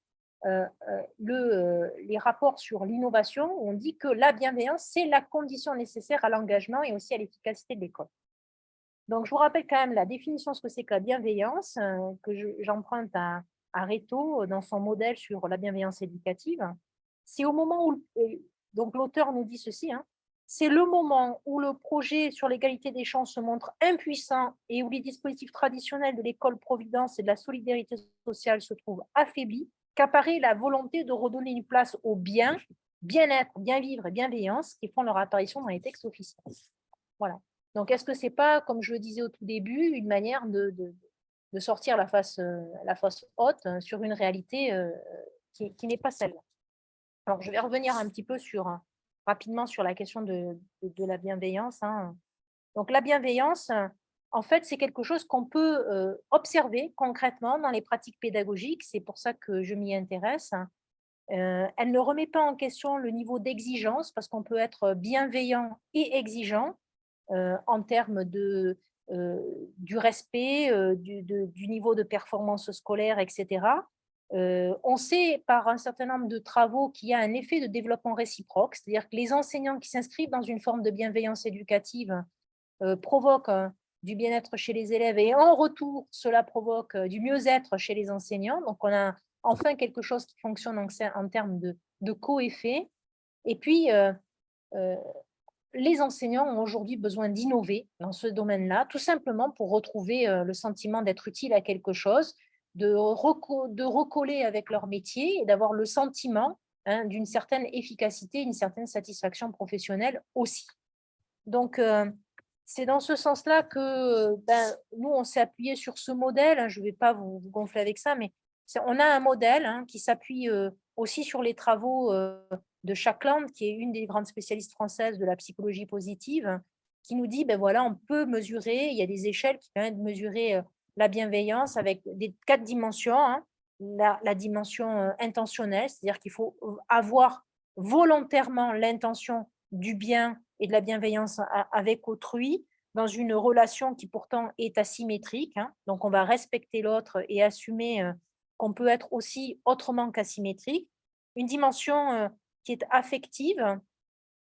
les rapports sur l'innovation où on dit que la bienveillance, c'est la condition nécessaire à l'engagement et aussi à l'efficacité de l'école. Donc, je vous rappelle quand même la définition de ce que c'est que la bienveillance, que j'emprunte à Reto dans son modèle sur la bienveillance éducative. C'est au moment où, donc l'auteur nous dit ceci, hein, c'est le moment où le projet sur l'égalité des chances se montre impuissant et où les dispositifs traditionnels de l'école-providence et de la solidarité sociale se trouvent affaiblis, qu'apparaît la volonté de redonner une place au bien, bien-être, bien-vivre et bienveillance qui font leur apparition dans les textes officiels. Voilà. Donc, est-ce que ce n'est pas, comme je le disais au tout début, une manière de sortir la face haute sur une réalité qui n'est pas celle-là? Alors, je vais revenir un petit peu rapidement sur la question de la bienveillance. Hein. Donc, la bienveillance, en fait, c'est quelque chose qu'on peut observer concrètement dans les pratiques pédagogiques. C'est pour ça que je m'y intéresse. Elle ne remet pas en question le niveau d'exigence parce qu'on peut être bienveillant et exigeant en termes du respect, du niveau de performance scolaire, etc. On sait par un certain nombre de travaux qu'il y a un effet de développement réciproque, c'est-à-dire que les enseignants qui s'inscrivent dans une forme de bienveillance éducative provoquent du bien-être chez les élèves et en retour, cela provoque du mieux-être chez les enseignants. Donc, on a enfin quelque chose qui fonctionne en termes de co-effet. Et puis, les enseignants ont aujourd'hui besoin d'innover dans ce domaine-là, tout simplement pour retrouver le sentiment d'être utile à quelque chose, de recoller avec leur métier et d'avoir le sentiment d'une certaine efficacité, une certaine satisfaction professionnelle aussi. Donc, c'est dans ce sens-là que nous, on s'est appuyé sur ce modèle. Je ne vais pas vous gonfler avec ça, mais on a un modèle qui s'appuie aussi sur les travaux de Shackland, qui est une des grandes spécialistes françaises de la psychologie positive, qui nous dit, voilà, on peut mesurer, il y a des échelles qui permettent de mesurer la bienveillance avec 4 dimensions. La dimension intentionnelle, c'est-à-dire qu'il faut avoir volontairement l'intention du bien et de la bienveillance avec autrui, dans une relation qui pourtant est asymétrique, hein. Donc, on va respecter l'autre et assumer qu'on peut être aussi autrement qu'asymétrique. Une dimension qui est affective,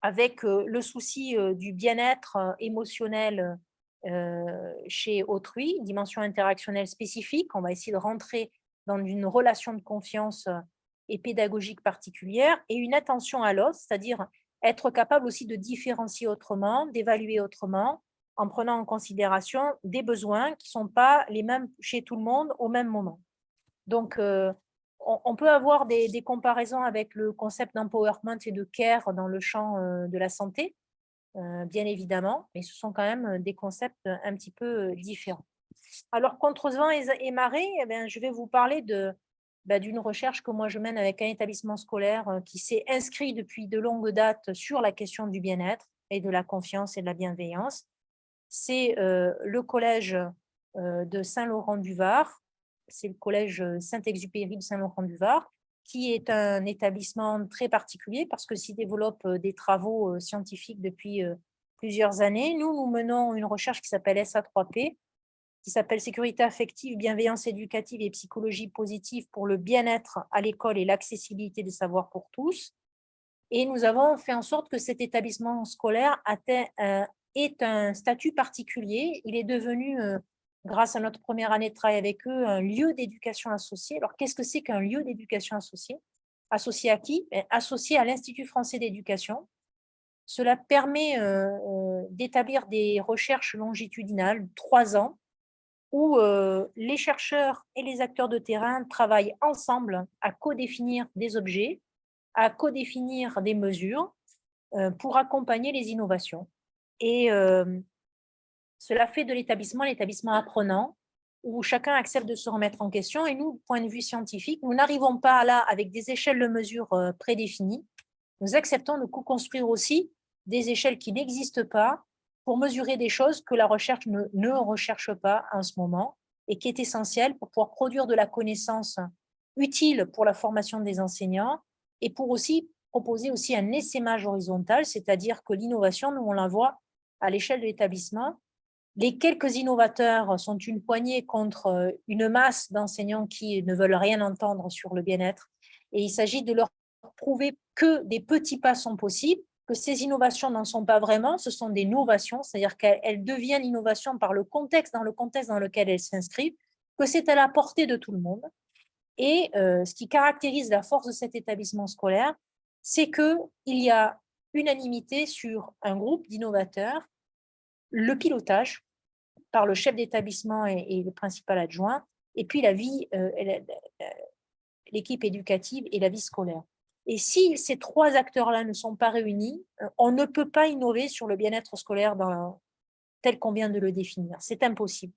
avec le souci du bien-être émotionnel chez autrui, une dimension interactionnelle spécifique. On va essayer de rentrer dans une relation de confiance et pédagogique particulière, et une attention à l'autre, c'est-à-dire être capable aussi de différencier autrement, d'évaluer autrement, en prenant en considération des besoins qui ne sont pas les mêmes chez tout le monde au même moment. Donc, on peut avoir des comparaisons avec le concept d'empowerment et de care dans le champ de la santé, bien évidemment, mais ce sont quand même des concepts un petit peu différents. Alors, contre vents et marées, eh bien, je vais vous parler d'une recherche que moi je mène avec un établissement scolaire qui s'est inscrit depuis de longues dates sur la question du bien-être et de la confiance et de la bienveillance. C'est le collège de Saint-Laurent-du-Var, c'est le collège Saint-Exupéry de Saint-Laurent-du-Var, qui est un établissement très particulier parce que s'y développent des travaux scientifiques depuis plusieurs années. Nous menons une recherche qui s'appelle SA3P, qui s'appelle Sécurité affective, bienveillance éducative et psychologie positive pour le bien-être à l'école et l'accessibilité des savoirs pour tous. Et nous avons fait en sorte que cet établissement scolaire ait un statut particulier. Il est devenu, grâce à notre première année de travail avec eux, un lieu d'éducation associé. Alors, qu'est-ce que c'est qu'un lieu d'éducation associé? Associé à qui? Associé à l'Institut français d'éducation. Cela permet d'établir des recherches longitudinales, 3 ans, où les chercheurs et les acteurs de terrain travaillent ensemble à co-définir des objets, à co-définir des mesures pour accompagner les innovations. Et cela fait de l'établissement apprenant, où chacun accepte de se remettre en question. Et nous, du point de vue scientifique, nous n'arrivons pas là avec des échelles de mesure prédéfinies. Nous acceptons de co-construire aussi des échelles qui n'existent pas pour mesurer des choses que la recherche ne recherche pas en ce moment et qui est essentielle pour pouvoir produire de la connaissance utile pour la formation des enseignants et pour aussi proposer aussi un essaimage horizontal, c'est-à-dire que l'innovation, nous, on la voit à l'échelle de l'établissement. Les quelques innovateurs sont une poignée contre une masse d'enseignants qui ne veulent rien entendre sur le bien-être. Et il s'agit de leur prouver que des petits pas sont possibles, que ces innovations n'en sont pas vraiment, ce sont des novations, c'est-à-dire qu'elles deviennent innovations par le contexte dans lequel elles s'inscrivent, que c'est à la portée de tout le monde. Et ce qui caractérise la force de cet établissement scolaire, c'est qu'il y a unanimité sur un groupe d'innovateurs, le pilotage par le chef d'établissement et le principal adjoint, et puis la vie, l'équipe éducative et la vie scolaire. Et si ces 3 acteurs-là ne sont pas réunis, on ne peut pas innover sur le bien-être scolaire tel qu'on vient de le définir. C'est impossible.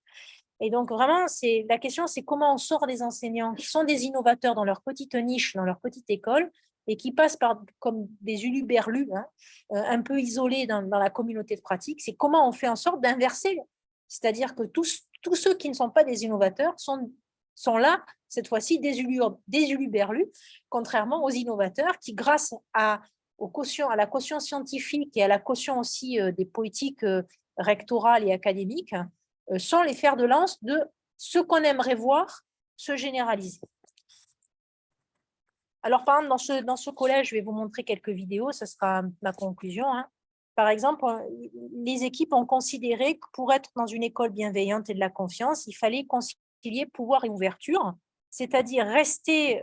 Et donc, vraiment, la question, c'est comment on sort des enseignants qui sont des innovateurs dans leur petite niche, dans leur petite école, et qui passent comme des uluberlus, hein, un peu isolés dans la communauté de pratique. C'est comment on fait en sorte d'inverser. C'est-à-dire que tous ceux qui ne sont pas des innovateurs sont là, cette fois-ci, des uluberlus, contrairement aux innovateurs qui, grâce à la caution scientifique et à la caution aussi des politiques rectorales et académiques, sont les fers de lance de ce qu'on aimerait voir se généraliser. Alors, par exemple, dans ce collège, je vais vous montrer quelques vidéos, ce sera ma conclusion, hein. Par exemple, les équipes ont considéré que pour être dans une école bienveillante et de la confiance, il fallait concilier pouvoir et ouverture, c'est-à-dire rester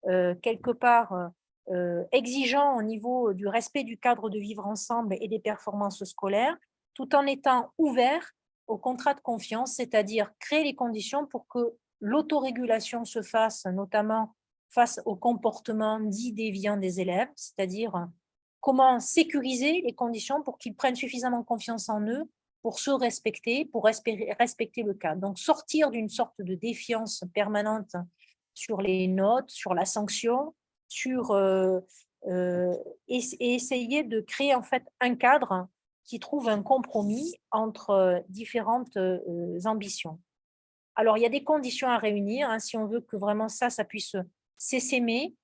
quelque part exigeant au niveau du respect du cadre de vivre ensemble et des performances scolaires, tout en étant ouvert au contrat de confiance, c'est-à-dire créer les conditions pour que l'autorégulation se fasse, notamment face au comportement dit déviant des élèves, c'est-à-dire comment sécuriser les conditions pour qu'ils prennent suffisamment confiance en eux pour se respecter, pour respecter le cadre. Donc, sortir d'une sorte de défiance permanente sur les notes, sur la sanction, et essayer de créer en fait un cadre qui trouve un compromis entre différentes ambitions. Alors, il y a des conditions à réunir, hein, si on veut que vraiment ça puisse s'essaimer.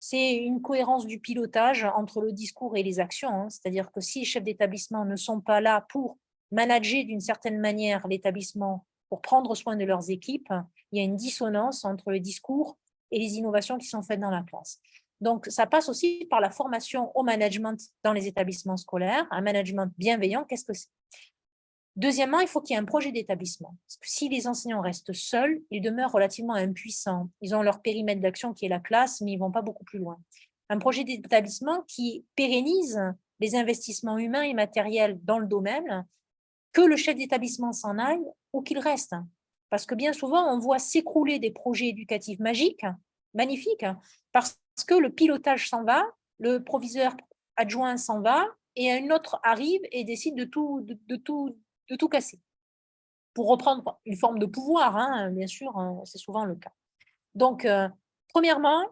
c'est une cohérence du pilotage entre le discours et les actions, hein. C'est-à-dire que si les chefs d'établissement ne sont pas là pour manager d'une certaine manière l'établissement, pour prendre soin de leurs équipes, il y a une dissonance entre le discours et les innovations qui sont faites dans la classe. Donc, ça passe aussi par la formation au management dans les établissements scolaires. Un management bienveillant, qu'est-ce que c'est? Deuxièmement, il faut qu'il y ait un projet d'établissement. Parce que si les enseignants restent seuls, ils demeurent relativement impuissants. Ils ont leur périmètre d'action qui est la classe, mais ils ne vont pas beaucoup plus loin. Un projet d'établissement qui pérennise les investissements humains et matériels dans le domaine, que le chef d'établissement s'en aille ou qu'il reste. Parce que bien souvent, on voit s'écrouler des projets éducatifs magiques, magnifiques, parce que le pilotage s'en va, le proviseur adjoint s'en va, et un autre arrive et décide de tout casser. Pour reprendre une forme de pouvoir, hein, bien sûr, c'est souvent le cas. Donc, premièrement,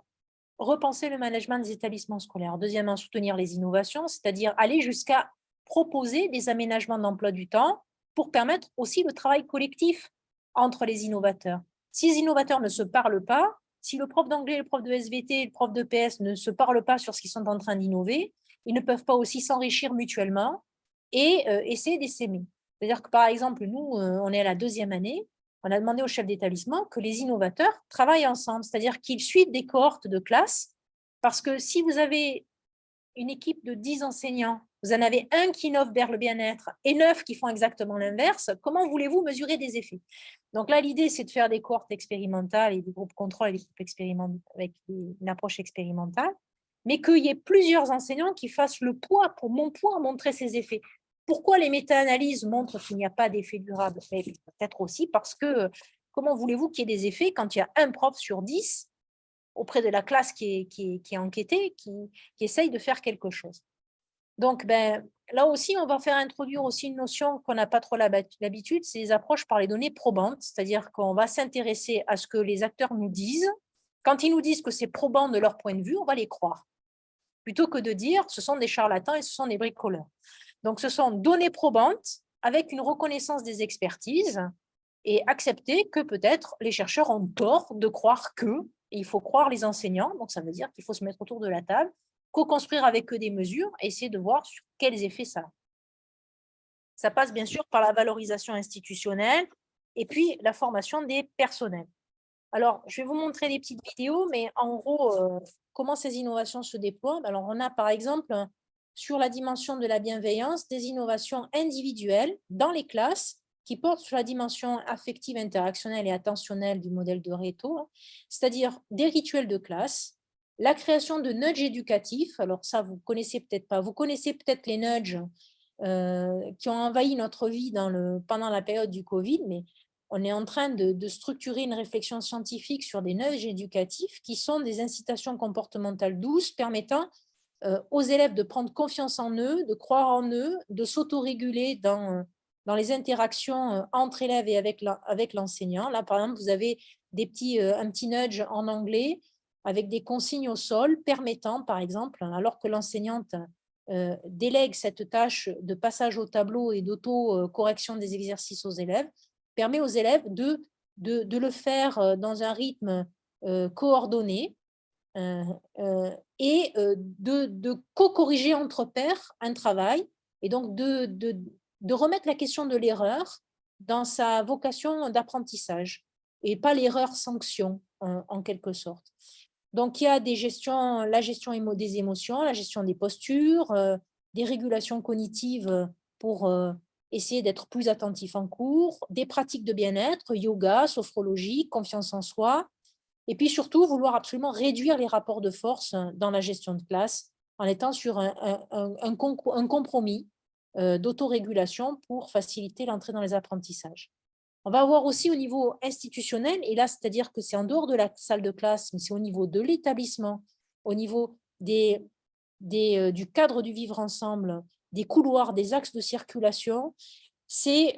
repenser le management des établissements scolaires. Deuxièmement, soutenir les innovations, c'est-à-dire aller jusqu'à proposer des aménagements d'emploi du temps pour permettre aussi le travail collectif entre les innovateurs. Si les innovateurs ne se parlent pas, si le prof d'anglais, le prof de SVT, le prof de PS ne se parlent pas sur ce qu'ils sont en train d'innover, ils ne peuvent pas aussi s'enrichir mutuellement et essayer d'essaimer. C'est-à-dire que, par exemple, nous, on est à la 2e année, on a demandé au chef d'établissement que les innovateurs travaillent ensemble, c'est-à-dire qu'ils suivent des cohortes de classe, parce que si vous avez une équipe de 10 enseignants, vous en avez un qui innove vers le bien-être et 9 qui font exactement l'inverse, comment voulez-vous mesurer des effets? Donc là, l'idée, c'est de faire des cohortes expérimentales et des groupes contrôle et des groupes expérimentaux avec une approche expérimentale, mais qu'il y ait plusieurs enseignants qui fassent le poids pour montrer ces effets. Pourquoi les méta-analyses montrent qu'il n'y a pas d'effet durable? Peut-être aussi parce que comment voulez-vous qu'il y ait des effets quand il y a un prof sur 10 auprès de la classe qui est enquêtée, qui essaye de faire quelque chose. Donc, là aussi, on va faire introduire aussi une notion qu'on n'a pas trop l'habitude, c'est les approches par les données probantes, c'est-à-dire qu'on va s'intéresser à ce que les acteurs nous disent. Quand ils nous disent que c'est probant de leur point de vue, on va les croire, plutôt que de dire ce sont des charlatans et ce sont des bricoleurs. Donc, ce sont données probantes avec une reconnaissance des expertises et accepter que peut-être les chercheurs ont tort de croire que, et il faut croire les enseignants, donc ça veut dire qu'il faut se mettre autour de la table, co-construire avec eux des mesures et essayer de voir sur quels effets ça a. Ça passe bien sûr par la valorisation institutionnelle et puis la formation des personnels. Alors, je vais vous montrer des petites vidéos, mais en gros, comment ces innovations se déploient. Alors, on a par exemple, sur la dimension de la bienveillance, des innovations individuelles dans les classes qui portent sur la dimension affective, interactionnelle et attentionnelle du modèle de Pareto, hein, c'est-à-dire des rituels de classe, la création de nudges éducatifs. Alors ça, vous connaissez peut-être pas. Vous connaissez peut-être les nudges qui ont envahi notre vie pendant la période du Covid, mais on est en train de structurer une réflexion scientifique sur des nudges éducatifs qui sont des incitations comportementales douces permettant aux élèves de prendre confiance en eux, de croire en eux, de s'autoréguler dans les interactions entre élèves et avec l'enseignant. Là, par exemple, vous avez un petit nudge en anglais avec des consignes au sol permettant, par exemple, alors que l'enseignante délègue cette tâche de passage au tableau et d'auto-correction des exercices aux élèves, permet aux élèves de le faire dans un rythme coordonné et de co-corriger entre pairs un travail et donc de remettre la question de l'erreur dans sa vocation d'apprentissage et pas l'erreur sanction en quelque sorte. Donc, il y a la gestion des émotions, la gestion des postures, des régulations cognitives pour essayer d'être plus attentif en cours, des pratiques de bien-être, yoga, sophrologie, confiance en soi, et puis surtout vouloir absolument réduire les rapports de force dans la gestion de classe en étant sur un compromis d'autorégulation pour faciliter l'entrée dans les apprentissages. On va avoir aussi au niveau institutionnel, et là, c'est-à-dire que c'est en dehors de la salle de classe, mais c'est au niveau de l'établissement, au niveau du cadre du vivre ensemble, des couloirs, des axes de circulation, c'est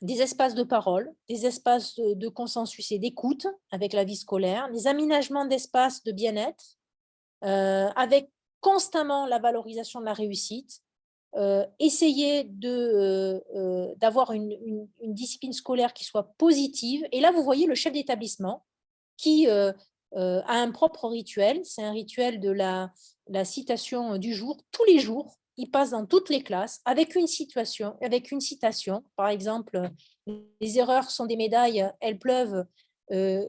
des espaces de parole, des espaces de consensus et d'écoute avec la vie scolaire, des aménagements d'espaces de bien-être, avec constamment la valorisation de la réussite, essayer d'avoir une discipline scolaire qui soit positive. Et là, vous voyez le chef d'établissement qui a un propre rituel. C'est un rituel de la citation du jour. Tous les jours, il passe dans toutes les classes avec une citation. Par exemple, les erreurs sont des médailles, elles pleuvent, elles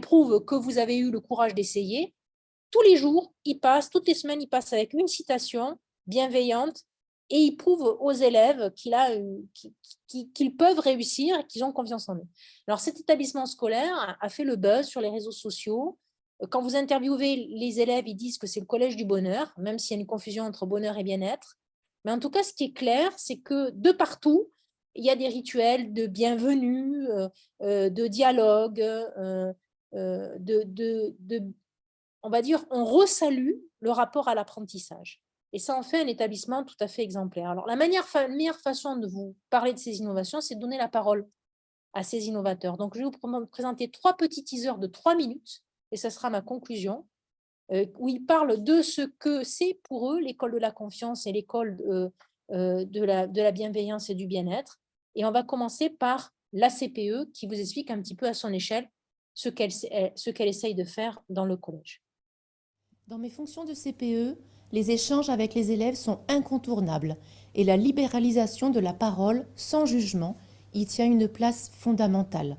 prouvent que vous avez eu le courage d'essayer. Tous les jours, il passe, toutes les semaines, il passe avec une citation bienveillante et il prouve aux élèves qu'ils peuvent réussir et qu'ils ont confiance en eux. Alors, cet établissement scolaire a fait le buzz sur les réseaux sociaux. Quand vous interviewez les élèves, ils disent que c'est le collège du bonheur, même s'il y a une confusion entre bonheur et bien-être. Mais en tout cas, ce qui est clair, c'est que de partout, il y a des rituels de bienvenue, de dialogue, on va dire, on resalue le rapport à l'apprentissage. Et ça en fait un établissement tout à fait exemplaire. Alors, la meilleure façon de vous parler de ces innovations, c'est de donner la parole à ces innovateurs. Donc, je vais vous présenter 3 petits teasers de 3 minutes, et ça sera ma conclusion, où ils parlent de ce que c'est pour eux l'école de la confiance et l'école de la bienveillance et du bien-être. Et on va commencer par la CPE, qui vous explique un petit peu à son échelle ce qu'elle essaye de faire dans le collège. Dans mes fonctions de CPE, les échanges avec les élèves sont incontournables et la libéralisation de la parole sans jugement y tient une place fondamentale.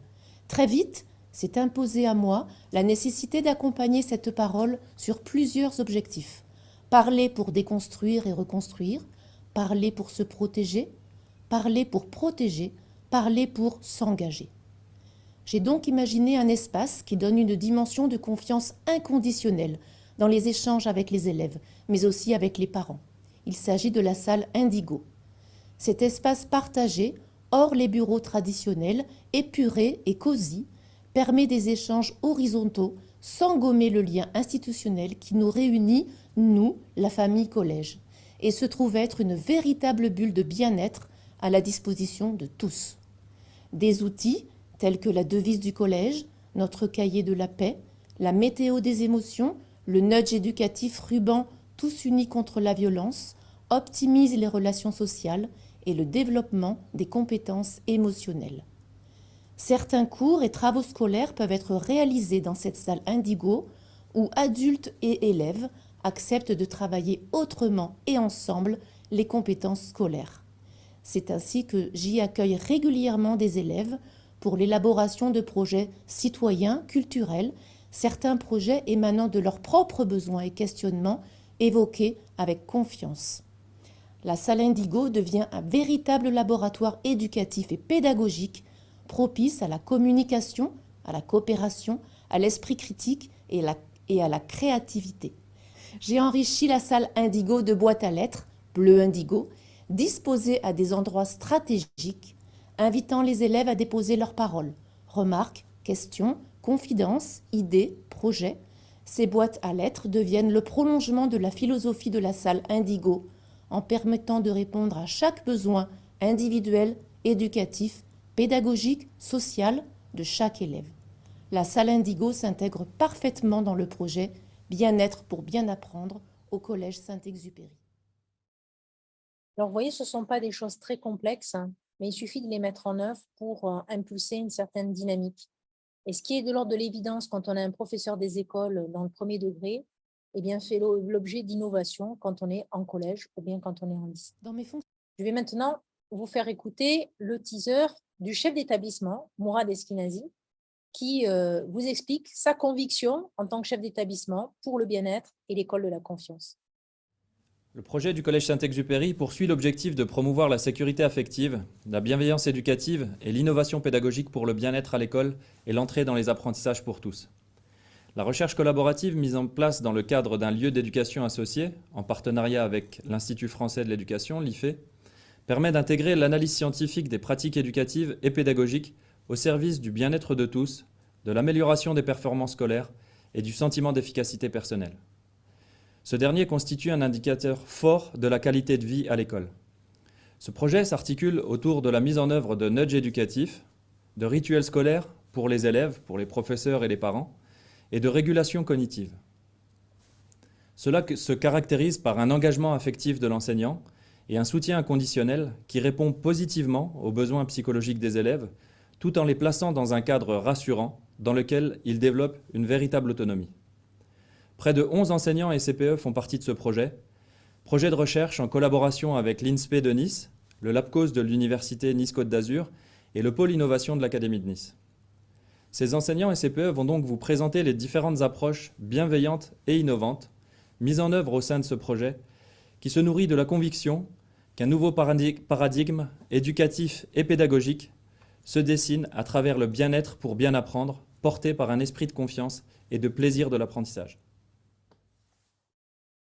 Très vite, s'est imposée à moi la nécessité d'accompagner cette parole sur plusieurs objectifs. Parler pour déconstruire et reconstruire, parler pour se protéger, parler pour protéger, parler pour s'engager. J'ai donc imaginé un espace qui donne une dimension de confiance inconditionnelle dans les échanges avec les élèves, mais aussi avec les parents. Il s'agit de la salle Indigo. Cet espace partagé, hors les bureaux traditionnels, épuré et cosy, permet des échanges horizontaux sans gommer le lien institutionnel qui nous réunit, nous, la famille collège, et se trouve être une véritable bulle de bien-être à la disposition de tous. Des outils tels que la devise du collège, notre cahier de la paix, la météo des émotions, le nudge éducatif ruban tous unis contre la violence, optimisent les relations sociales et le développement des compétences émotionnelles. Certains cours et travaux scolaires peuvent être réalisés dans cette salle Indigo où adultes et élèves acceptent de travailler autrement et ensemble les compétences scolaires. C'est ainsi que j'y accueille régulièrement des élèves pour l'élaboration de projets citoyens, culturels, certains projets émanant de leurs propres besoins et questionnements évoqués avec confiance. La salle Indigo devient un véritable laboratoire éducatif et pédagogique propice à la communication, à la coopération, à l'esprit critique et à la créativité. J'ai enrichi la salle Indigo de boîtes à lettres, bleu indigo, disposées à des endroits stratégiques, invitant les élèves à déposer leurs paroles, remarques, questions, confidences, idées, projets. Ces boîtes à lettres deviennent le prolongement de la philosophie de la salle Indigo, en permettant de répondre à chaque besoin individuel, éducatif, pédagogique, social de chaque élève. La salle Indigo s'intègre parfaitement dans le projet Bien-être pour bien apprendre au Collège Saint-Exupéry. Alors, vous voyez, ce ne sont pas des choses très complexes, hein, mais il suffit de les mettre en œuvre pour impulser une certaine dynamique. Et ce qui est de l'ordre de l'évidence quand on a un professeur des écoles dans le premier degré, eh bien, fait l'objet d'innovation quand on est en collège ou bien quand on est en lycée. Je vais maintenant vous faire écouter le teaser du chef d'établissement, Mourad Esquinazi, qui vous explique sa conviction en tant que chef d'établissement pour le bien-être et l'école de la confiance. Le projet du Collège Saint-Exupéry poursuit l'objectif de promouvoir la sécurité affective, la bienveillance éducative et l'innovation pédagogique pour le bien-être à l'école et l'entrée dans les apprentissages pour tous. La recherche collaborative mise en place dans le cadre d'un lieu d'éducation associé, en partenariat avec l'Institut français de l'éducation, l'IFE, permet d'intégrer l'analyse scientifique des pratiques éducatives et pédagogiques au service du bien-être de tous, de l'amélioration des performances scolaires et du sentiment d'efficacité personnelle. Ce dernier constitue un indicateur fort de la qualité de vie à l'école. Ce projet s'articule autour de la mise en œuvre de nudge éducatifs, de rituels scolaires pour les élèves, pour les professeurs et les parents, et de régulation cognitive. Cela se caractérise par un engagement affectif de l'enseignant et un soutien inconditionnel qui répond positivement aux besoins psychologiques des élèves, tout en les plaçant dans un cadre rassurant dans lequel ils développent une véritable autonomie. Près de 11 enseignants et CPE font partie de ce projet de recherche en collaboration avec l'INSPE de Nice, le LabCause de l'Université Nice-Côte d'Azur et le pôle innovation de l'Académie de Nice. Ces enseignants et CPE vont donc vous présenter les différentes approches bienveillantes et innovantes mises en œuvre au sein de ce projet qui se nourrit de la conviction qu'un nouveau paradigme éducatif et pédagogique se dessine à travers le bien-être pour bien apprendre, porté par un esprit de confiance et de plaisir de l'apprentissage.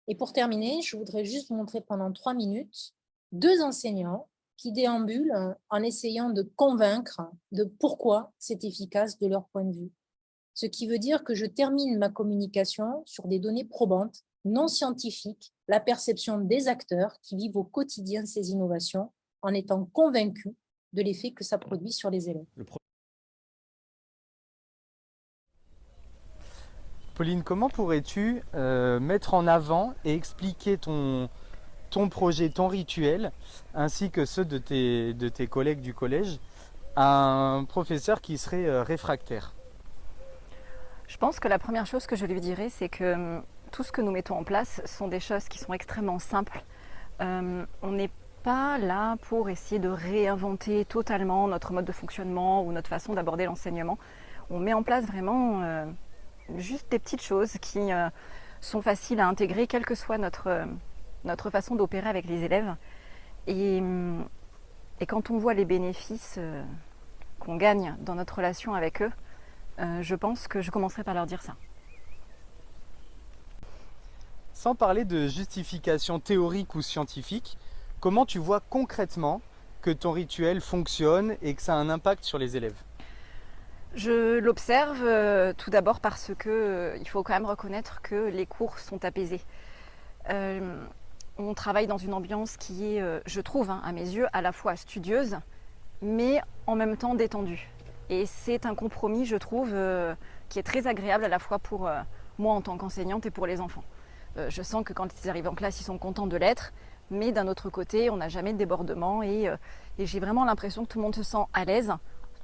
Et pour terminer, je voudrais juste vous montrer pendant 3 minutes 2 enseignants qui déambulent en essayant de convaincre de pourquoi c'est efficace de leur point de vue. Ce qui veut dire que je termine ma communication sur des données probantes, non scientifiques, la perception des acteurs qui vivent au quotidien ces innovations en étant convaincus de l'effet que ça produit sur les élèves. Pauline, comment pourrais-tu mettre en avant et expliquer ton projet, ton rituel, ainsi que ceux de tes collègues du collège, à un professeur qui serait réfractaire? Je pense que la première chose que je lui dirais, c'est que tout ce que nous mettons en place sont des choses qui sont extrêmement simples. On n'est pas là pour essayer de réinventer totalement notre mode de fonctionnement ou notre façon d'aborder l'enseignement. On met en place vraiment juste des petites choses qui sont faciles à intégrer, quelle que soit notre façon d'opérer avec les élèves. Et quand on voit les bénéfices qu'on gagne dans notre relation avec eux, je pense que je commencerai par leur dire ça. Sans parler de justification théorique ou scientifique, comment tu vois concrètement que ton rituel fonctionne et que ça a un impact sur les élèves? Je l'observe tout d'abord parce que il faut quand même reconnaître que les cours sont apaisés. On travaille dans une ambiance qui est, je trouve, à mes yeux, à la fois studieuse, mais en même temps détendue. Et c'est un compromis, je trouve, qui est très agréable à la fois pour moi en tant qu'enseignante et pour les enfants. Je sens que quand ils arrivent en classe, ils sont contents de l'être, mais d'un autre côté, on n'a jamais de débordement et j'ai vraiment l'impression que tout le monde se sent à l'aise,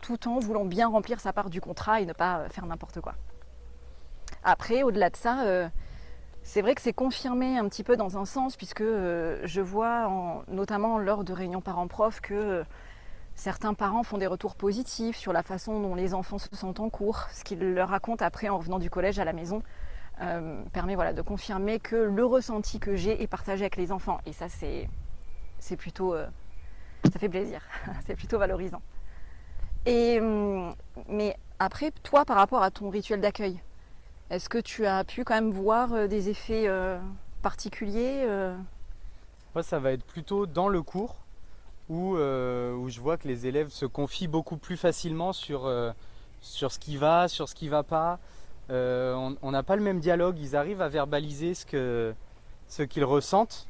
tout en voulant bien remplir sa part du contrat et ne pas faire n'importe quoi. Après, au-delà de ça, c'est vrai que c'est confirmé un petit peu dans un sens, puisque je vois, notamment lors de réunions parents-prof, que certains parents font des retours positifs sur la façon dont les enfants se sentent en cours. Ce qu'ils leur racontent après en revenant du collège à la maison permet de confirmer que le ressenti que j'ai est partagé avec les enfants. Et ça, c'est plutôt... ça fait plaisir, c'est plutôt valorisant. Mais après, toi, par rapport à ton rituel d'accueil, est-ce que tu as pu quand même voir des effets particuliers Moi, ça va être plutôt dans le cours où je vois que les élèves se confient beaucoup plus facilement sur ce qui va, sur ce qui ne va pas. On n'a pas le même dialogue, ils arrivent à verbaliser ce qu'ils ressentent.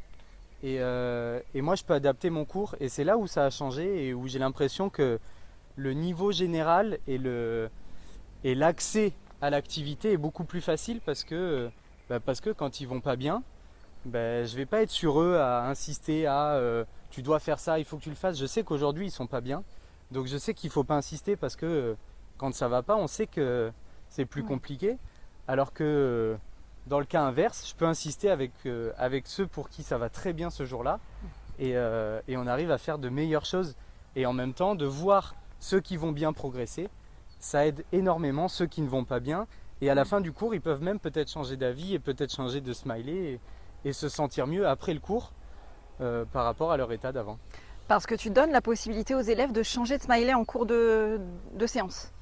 Et moi, je peux adapter mon cours. Et c'est là où ça a changé et où j'ai l'impression que le niveau général et l'accès à l'activité est beaucoup plus facile parce que quand ils vont pas bien, je vais pas être sur eux à insister tu dois faire ça, il faut que tu le fasses. Je sais qu'aujourd'hui ils sont pas bien, donc je sais qu'il faut pas insister parce que quand ça va pas, on sait que c'est plus compliqué. Alors que dans le cas inverse, je peux insister avec ceux pour qui ça va très bien ce jour-là et on arrive à faire de meilleures choses et en même temps de voir ceux qui vont bien progresser. Ça aide énormément ceux qui ne vont pas bien et à la fin du cours ils peuvent même peut-être changer d'avis et peut-être changer de smiley et se sentir mieux après le cours par rapport à leur état d'avant. Parce que tu donnes la possibilité aux élèves de changer de smiley en cours de séance.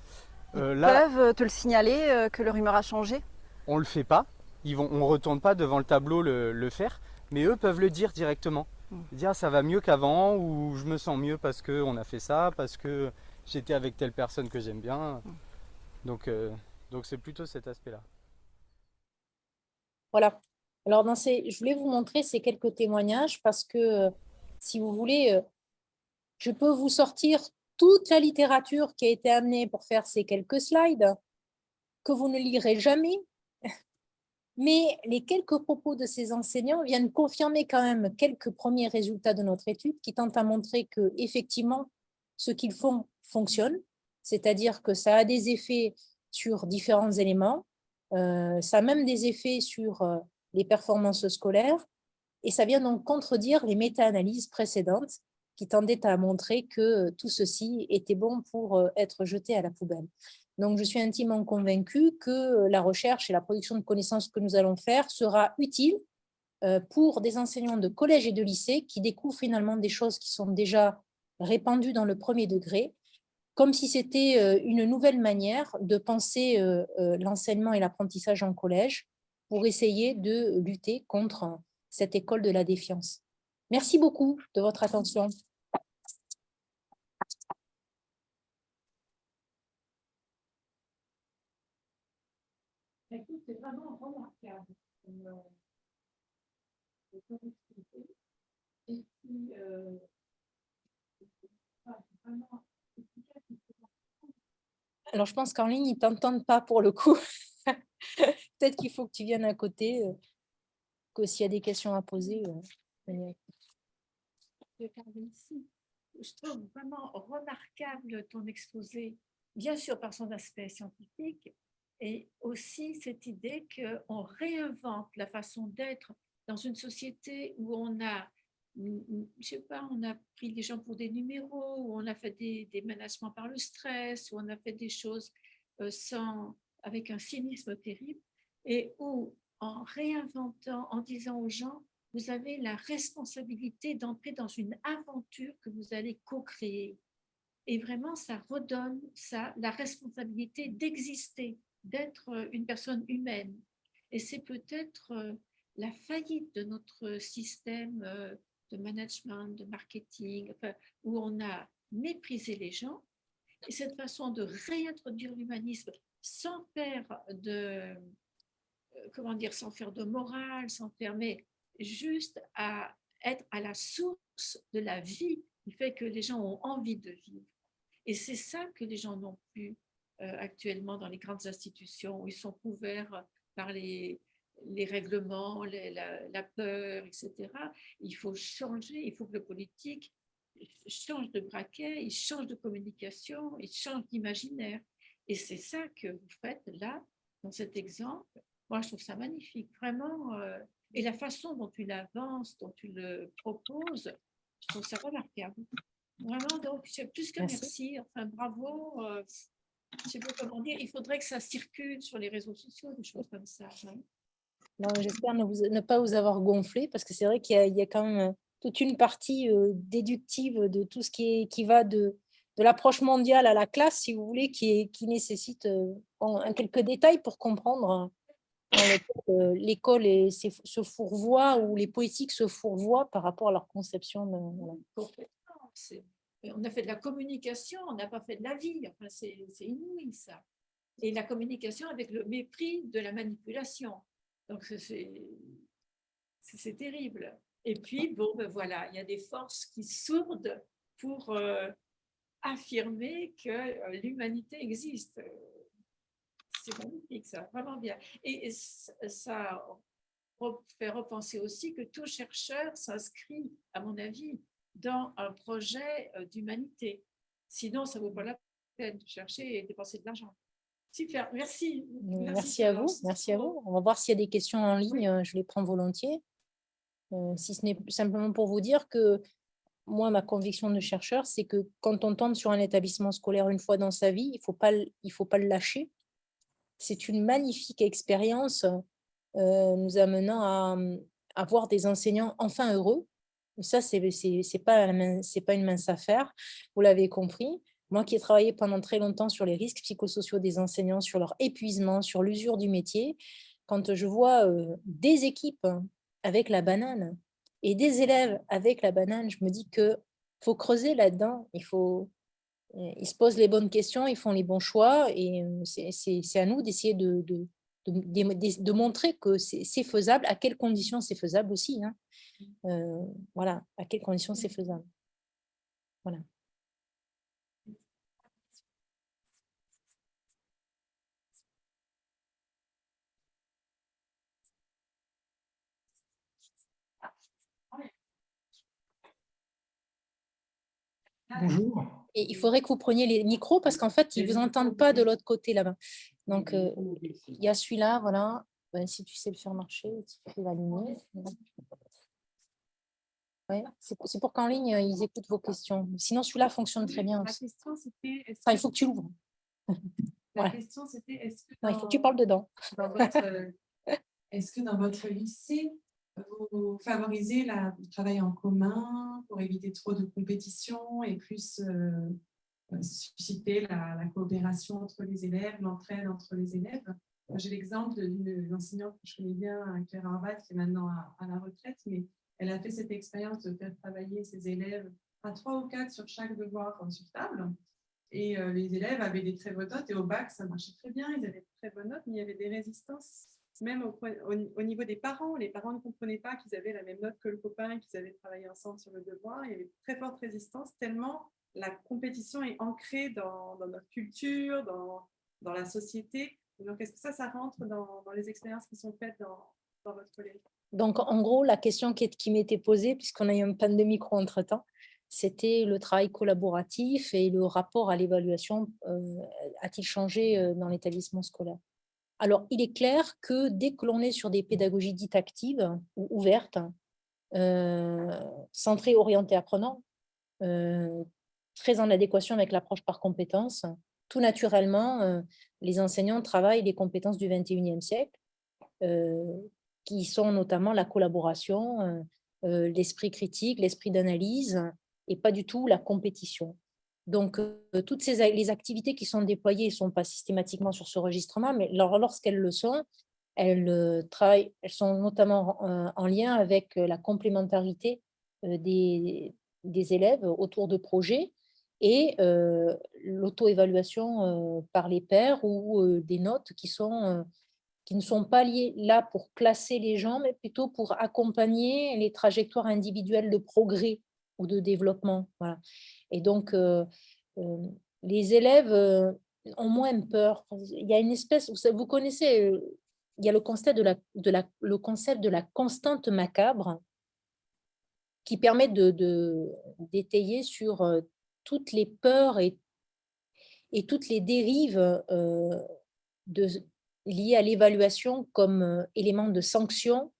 Ils peuvent te le signaler que leur humeur a changé? On le fait pas, on retourne pas devant le tableau le faire, mais eux peuvent le dire directement. Dire ça va mieux qu'avant ou je me sens mieux parce qu'on a fait ça, parce que j'étais avec telle personne que j'aime bien. Donc c'est plutôt cet aspect-là. Voilà. Alors, je voulais vous montrer ces quelques témoignages parce que, si vous voulez, je peux vous sortir toute la littérature qui a été amenée pour faire ces quelques slides que vous ne lirez jamais. Mais les quelques propos de ces enseignants viennent confirmer quand même quelques premiers résultats de notre étude qui tentent à montrer que, effectivement, ce qu'ils font fonctionne. c'est-à-dire que ça a des effets sur différents éléments, ça a même des effets sur les performances scolaires, et ça vient donc contredire les méta-analyses précédentes qui tendaient à montrer que tout ceci était bon pour être jeté à la poubelle. Donc, je suis intimement convaincue que la recherche et la production de connaissances que nous allons faire sera utile pour des enseignants de collège et de lycée qui découvrent finalement des choses qui sont déjà répandues dans le premier degré, comme si c'était une nouvelle manière de penser l'enseignement et l'apprentissage en collège pour essayer de lutter contre cette école de la défiance. Merci beaucoup de votre attention. C'est vraiment remarquable. Et puis, vraiment, alors, je pense qu'en ligne, ils ne t'entendent pas pour le coup. Peut-être qu'il faut que tu viennes à côté, que s'il y a des questions à poser. ici. Je trouve vraiment remarquable ton exposé, bien sûr par son aspect scientifique, et aussi cette idée qu'on réinvente la façon d'être dans une société où on a, je sais pas, on a pris les gens pour des numéros, où on a fait des managements par le stress, où on a fait des choses avec un cynisme terrible, et où en réinventant, en disant aux gens, vous avez la responsabilité d'entrer dans une aventure que vous allez co-créer. Et vraiment, ça redonne la responsabilité d'exister, d'être une personne humaine. Et c'est peut-être la faillite de notre système de management, de marketing, où on a méprisé les gens. Et cette façon de réintroduire l'humanisme sans faire sans faire de morale, sans faire, mais juste à être à la source de la vie qui fait que les gens ont envie de vivre. Et c'est ça que les gens n'ont plus actuellement dans les grandes institutions où ils sont couverts par les règlements, la peur, etc. Il faut changer, il faut que le politique change de braquet, il change de communication, il change d'imaginaire. Et c'est ça que vous faites là, dans cet exemple. Moi, je trouve ça magnifique, vraiment. Et la façon dont tu l'avances, dont tu le proposes, je trouve ça remarquable. Vraiment, donc, plus que merci. Enfin, bravo. Je ne sais pas comment dire. Il faudrait que ça circule sur les réseaux sociaux, des choses comme ça. Hein. Non, j'espère ne pas vous avoir gonflé, parce que c'est vrai qu'il y a quand même toute une partie déductive de tout ce qui va de l'approche mondiale à la classe, si vous voulez, qui nécessite quelques détails pour comprendre l'école se fourvoie, ou les politiques se fourvoient par rapport à leur conception. On a fait de la communication, on n'a pas fait de la vie. Enfin, c'est inouï, ça. Et la communication avec le mépris de la manipulation. Donc, c'est terrible. Et puis, bon, ben voilà, il y a des forces qui sourdent pour affirmer que l'humanité existe. C'est magnifique, ça, vraiment bien. Et ça fait repenser aussi que tout chercheur s'inscrit, à mon avis, dans un projet d'humanité. Sinon, ça ne vaut pas la peine de chercher et dépenser de l'argent. Super, merci. Merci à vous. Merci à vous. On va voir s'il y a des questions en ligne, je les prends volontiers. Si ce n'est simplement pour vous dire que moi, ma conviction de chercheur, c'est que quand on tombe sur un établissement scolaire une fois dans sa vie, il faut pas le lâcher. C'est une magnifique expérience nous amenant à avoir des enseignants enfin heureux. Et ça, c'est pas une mince affaire, vous l'avez compris. Moi qui ai travaillé pendant très longtemps sur les risques psychosociaux des enseignants, sur leur épuisement, sur l'usure du métier, quand je vois des équipes avec la banane et des élèves avec la banane, je me dis qu'il faut creuser là-dedans, ils se posent les bonnes questions, ils font les bons choix, et c'est à nous d'essayer de montrer que c'est faisable, à quelles conditions c'est faisable aussi. Hein. Voilà, à quelles conditions c'est faisable. Voilà. Bonjour. Et il faudrait que vous preniez les micros parce qu'en fait, ils ne vous entendent pas de l'autre côté là-bas. Donc, il y a celui-là, voilà. Ben, si tu sais le faire marcher, tu fais l'allumer. Ouais, c'est pour qu'en ligne, ils écoutent vos questions. Sinon, celui-là fonctionne très bien La aussi. question, c'était... Enfin, il faut que tu l'ouvres. La Ouais. question, c'était est-ce que Ouais, il faut que tu parles dedans. est-ce que dans votre lycée, vous favorisez le travail en commun pour éviter trop de compétition et plus susciter la coopération entre les élèves, l'entraide entre les élèves? J'ai l'exemple d'une enseignante que je connais bien, Claire Arbat, qui est maintenant à la retraite, mais elle a fait cette expérience de faire travailler ses élèves à 3 ou 4 sur chaque devoir sur table. Et les élèves avaient des très bonnes notes et au bac, ça marchait très bien, ils avaient de très bonnes notes, mais il y avait des résistances, même au niveau des parents. Les parents ne comprenaient pas qu'ils avaient la même note que le copain, qu'ils avaient travaillé ensemble sur le devoir. Il y avait de très forte résistance, tellement la compétition est ancrée dans notre culture, dans la société. Donc, est-ce que ça rentre dans les expériences qui sont faites dans votre collège? Donc, en gros, la question qui m'était posée, puisqu'on a eu un panne de micro entre-temps, c'était le travail collaboratif et le rapport à l'évaluation a-t-il changé dans l'établissement scolaire? Alors, il est clair que dès que l'on est sur des pédagogies dites actives ou ouvertes, centrées, orientées apprenants, très en adéquation avec l'approche par compétences, tout naturellement, les enseignants travaillent les compétences du 21e siècle, qui sont notamment la collaboration, l'esprit critique, l'esprit d'analyse, et pas du tout la compétition. Donc, toutes les activités qui sont déployées ne sont pas systématiquement sur ce registrement, mais lorsqu'elles le sont, elles sont notamment en lien avec la complémentarité des élèves autour de projets et l'auto-évaluation par les pairs ou des notes qui ne sont pas liées là pour classer les gens, mais plutôt pour accompagner les trajectoires individuelles de progrès ou de développement. Voilà. Et donc, les élèves ont moins peur. Il y a une espèce, vous connaissez, il y a le concept le concept de la constante macabre qui permet d'étayer sur toutes les peurs et toutes les dérives liées à l'évaluation comme élément de sanction,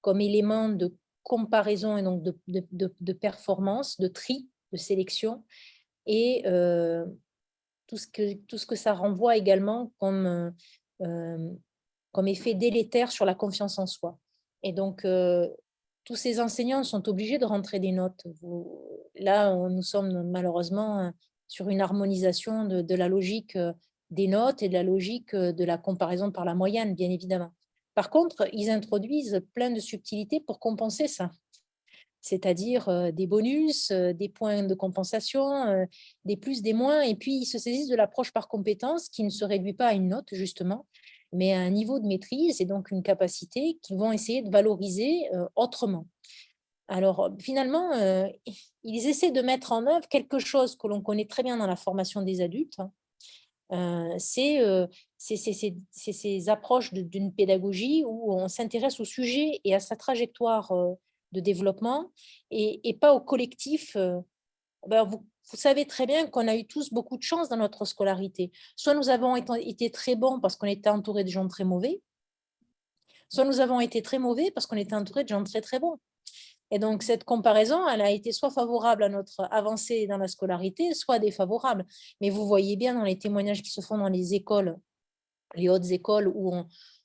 comme élément de comparaison et donc de performance, de tri, de sélection, et tout ce que ça renvoie également comme effet délétère sur la confiance en soi. Et donc, tous ces enseignants sont obligés de rentrer des notes. Là, nous sommes malheureusement sur une harmonisation de la logique des notes et de la logique de la comparaison par la moyenne, bien évidemment. Par contre, ils introduisent plein de subtilités pour compenser ça, c'est-à-dire des bonus, des points de compensation, des plus, des moins, et puis ils se saisissent de l'approche par compétence qui ne se réduit pas à une note, justement, mais à un niveau de maîtrise et donc une capacité qu'ils vont essayer de valoriser autrement. Alors, finalement, ils essaient de mettre en œuvre quelque chose que l'on connaît très bien dans la formation des adultes. C'est ces approches d'une pédagogie où on s'intéresse au sujet et à sa trajectoire de développement et pas au collectif. Vous savez très bien qu'on a eu tous beaucoup de chance dans notre scolarité. Soit nous avons été très bons parce qu'on était entouré de gens très mauvais, soit nous avons été très mauvais parce qu'on était entouré de gens très très bons. Et donc, cette comparaison, elle a été soit favorable à notre avancée dans la scolarité, soit défavorable. Mais vous voyez bien dans les témoignages qui se font dans les écoles, les hautes écoles, où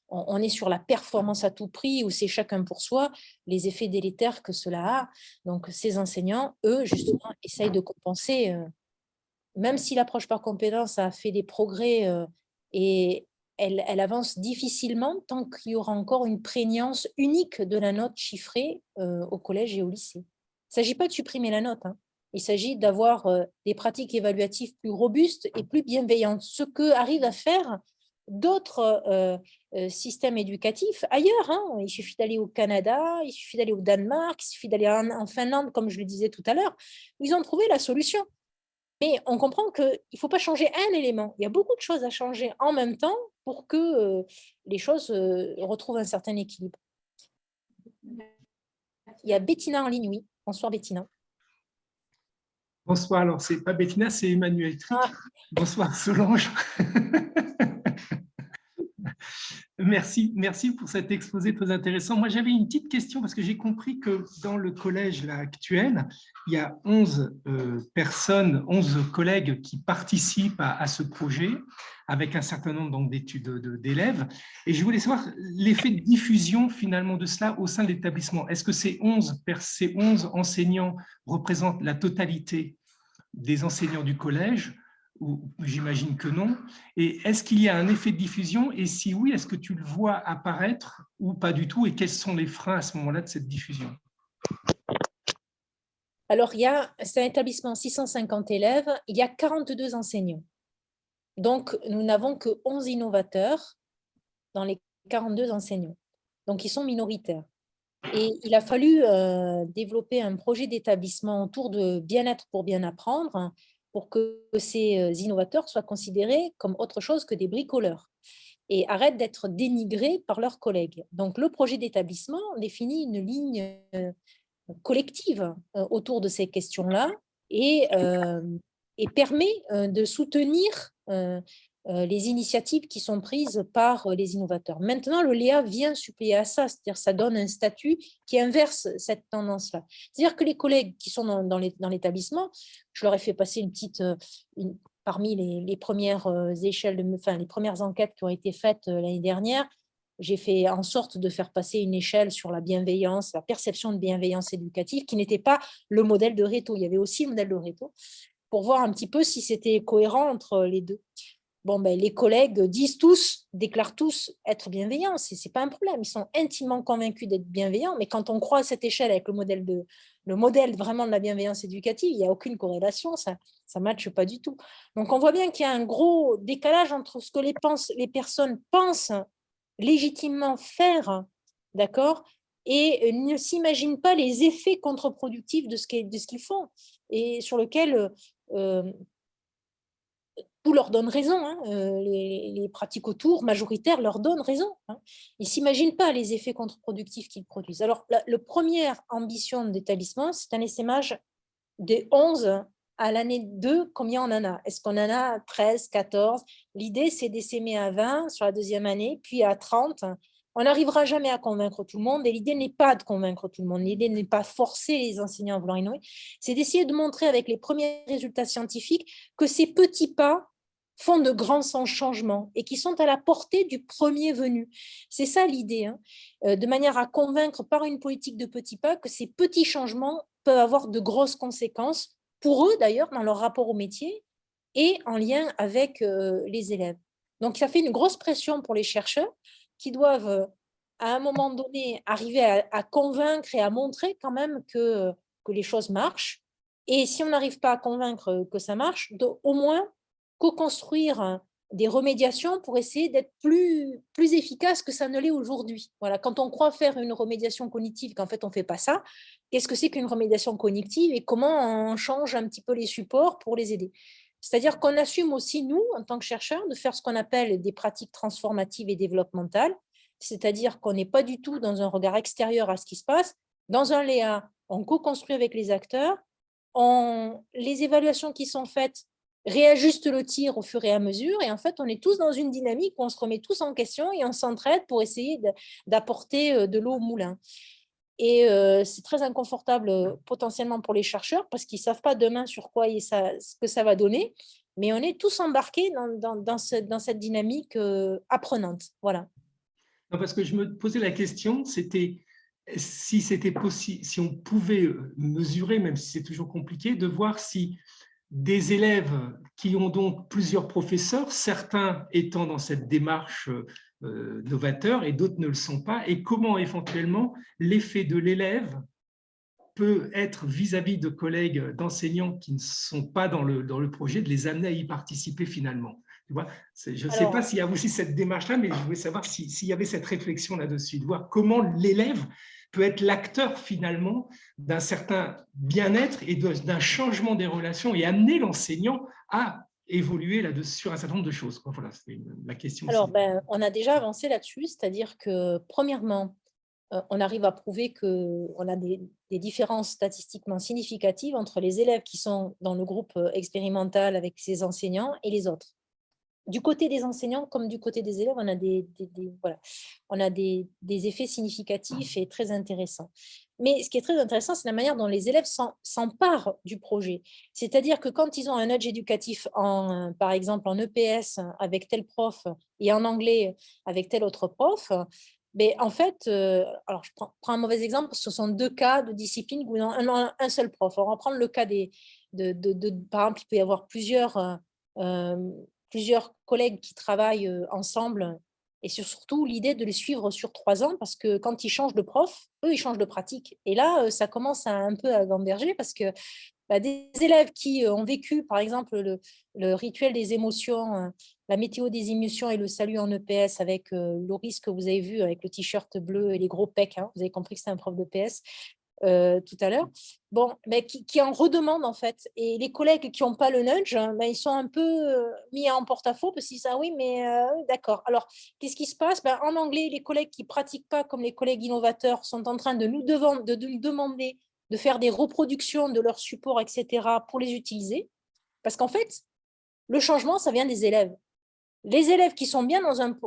on est sur la performance à tout prix, où c'est chacun pour soi, les effets délétères que cela a. Donc, ces enseignants, eux, justement, essayent de compenser, même si l'approche par compétence a fait des progrès et elle avance difficilement tant qu'il y aura encore une prégnance unique de la note chiffrée au collège et au lycée. Il ne s'agit pas de supprimer la note, hein. Il s'agit d'avoir des pratiques évaluatives plus robustes et plus bienveillantes, ce que arrivent à faire d'autres systèmes éducatifs ailleurs, hein. Il suffit d'aller au Canada, il suffit d'aller au Danemark, il suffit d'aller en Finlande, comme je le disais tout à l'heure. Ils ont trouvé la solution. Mais on comprend qu'il ne faut pas changer un élément. Il y a beaucoup de choses à changer en même temps pour que les choses retrouvent un certain équilibre. Il y a Bettina en ligne, oui. Bonsoir Bettina. Bonsoir, alors c'est pas Bettina, c'est Emmanuel Tric. Ah. Bonsoir Solange. Merci pour cet exposé très intéressant. Moi, j'avais une petite question parce que j'ai compris que dans le collège là, actuel, il y a 11 personnes, 11 collègues qui participent à ce projet avec un certain nombre d'études d'élèves. Et je voulais savoir l'effet de diffusion finalement de cela au sein de l'établissement. Est-ce que ces 11 enseignants représentent la totalité des enseignants du collège? Ou j'imagine que non. Et est-ce qu'il y a un effet de diffusion? Et si oui, est-ce que tu le vois apparaître ou pas du tout? Et quels sont les freins à ce moment-là de cette diffusion? Alors, c'est un établissement 650 élèves, il y a 42 enseignants. Donc, nous n'avons que 11 innovateurs dans les 42 enseignants. Donc, ils sont minoritaires. Et il a fallu développer un projet d'établissement autour de bien-être pour bien apprendre pour que ces innovateurs soient considérés comme autre chose que des bricoleurs et arrêtent d'être dénigrés par leurs collègues. Donc, le projet d'établissement définit une ligne collective autour de ces questions-là et permet de soutenir les initiatives qui sont prises par les innovateurs. Maintenant, le Léa vient suppléer à ça, c'est-à-dire ça donne un statut qui inverse cette tendance-là. C'est-à-dire que les collègues qui sont dans l'établissement, je leur ai fait passer parmi les premières échelles, les premières enquêtes qui ont été faites l'année dernière, j'ai fait en sorte de faire passer une échelle sur la bienveillance, la perception de bienveillance éducative, qui n'était pas le modèle de Reto. Il y avait aussi le modèle de Reto, pour voir un petit peu si c'était cohérent entre les deux. Bon, les collègues déclarent tous être bienveillants, ce n'est pas un problème, ils sont intimement convaincus d'être bienveillants, mais quand on croit à cette échelle avec le modèle vraiment de la bienveillance éducative, il n'y a aucune corrélation, ça ne matche pas du tout. Donc on voit bien qu'il y a un gros décalage entre ce que les personnes pensent légitimement faire, d'accord, et ne s'imaginent pas les effets contre-productifs de ce qu'ils font, et sur lequel tout leur donne raison, hein, les pratiques autour majoritaires leur donnent raison. Hein. Ils ne s'imaginent pas les effets contre-productifs qu'ils produisent. Alors, la première ambition d'établissement, c'est un essaimage des 11 à l'année 2, combien on en a? Est-ce qu'on en a 13, 14? L'idée, c'est d'essaimer à 20 sur la deuxième année, puis à 30. On n'arrivera jamais à convaincre tout le monde, et l'idée n'est pas de convaincre tout le monde. L'idée n'est pas forcer les enseignants à vouloir innover, c'est d'essayer de montrer avec les premiers résultats scientifiques que ces petits pas font de grands changements et qui sont à la portée du premier venu. C'est ça l'idée, hein, de manière à convaincre par une politique de petits pas que ces petits changements peuvent avoir de grosses conséquences, pour eux d'ailleurs, dans leur rapport au métier et en lien avec les élèves. Donc, ça fait une grosse pression pour les chercheurs qui doivent, à un moment donné, arriver à convaincre et à montrer quand même que les choses marchent. Et si on n'arrive pas à convaincre que ça marche, au moins co-construire des remédiations pour essayer d'être plus efficace que ça ne l'est aujourd'hui. Voilà, quand on croit faire une remédiation cognitive, qu'en fait on ne fait pas ça, qu'est-ce que c'est qu'une remédiation cognitive et comment on change un petit peu les supports pour les aider? C'est-à-dire qu'on assume aussi, nous, en tant que chercheurs, de faire ce qu'on appelle des pratiques transformatives et développementales, c'est-à-dire qu'on n'est pas du tout dans un regard extérieur à ce qui se passe. Dans un Léa, on co-construit avec les acteurs, les évaluations qui sont faites réajuste le tir au fur et à mesure, et en fait, on est tous dans une dynamique où on se remet tous en question et on s'entraide pour essayer d'apporter de l'eau au moulin. Et c'est très inconfortable potentiellement pour les chercheurs parce qu'ils ne savent pas demain sur quoi ce que ça va donner, mais on est tous embarqués dans cette dynamique apprenante. Voilà. Non, parce que je me posais la question, c'était si c'était possible, si on pouvait mesurer, même si c'est toujours compliqué, de voir si des élèves qui ont donc plusieurs professeurs, certains étant dans cette démarche novateur et d'autres ne le sont pas, et comment éventuellement l'effet de l'élève peut être vis-à-vis de collègues d'enseignants qui ne sont pas dans le projet, de les amener à y participer finalement. Tu vois, je ne sais pas s'il y a aussi cette démarche-là, mais je voulais savoir s'il y avait cette réflexion là-dessus, de voir comment l'élève peut être l'acteur finalement d'un certain bien-être et d'un changement des relations et amener l'enseignant à évoluer là-dessus sur un certain nombre de choses. Voilà, c'est la question. Alors, on a déjà avancé là-dessus, c'est-à-dire que premièrement, on arrive à prouver qu'on a des différences statistiquement significatives entre les élèves qui sont dans le groupe expérimental avec ces enseignants et les autres. Du côté des enseignants comme du côté des élèves, on a voilà, on a des effets significatifs et très intéressants. Mais ce qui est très intéressant, c'est la manière dont les élèves s'emparent du projet. C'est-à-dire que quand ils ont un nudge éducatif, par exemple en EPS avec tel prof et en anglais avec tel autre prof, mais en fait, alors je prends un mauvais exemple, ce sont 2 cas de discipline où un seul prof. On va prendre le cas par exemple, il peut y avoir plusieurs collègues qui travaillent ensemble et surtout l'idée de les suivre sur 3 ans parce que quand ils changent de prof, eux, ils changent de pratique. Et là, ça commence un peu à gamberger parce que des élèves qui ont vécu, par exemple, le rituel des émotions, la météo des émotions et le salut en EPS avec Loris que vous avez vu avec le t-shirt bleu et les gros pecs, hein, vous avez compris que c'était un prof d'EPS, tout à l'heure, bon, mais qui en redemandent en fait. Et les collègues qui n'ont pas le nudge, ils sont un peu mis en porte-à-faux parce qu'ils disent ah oui, mais d'accord. Alors, qu'est-ce qui se passe? En anglais, les collègues qui ne pratiquent pas comme les collègues innovateurs sont en train de nous demander de faire des reproductions de leurs supports, etc., pour les utiliser. Parce qu'en fait, le changement, ça vient des élèves. Les élèves qui sont bien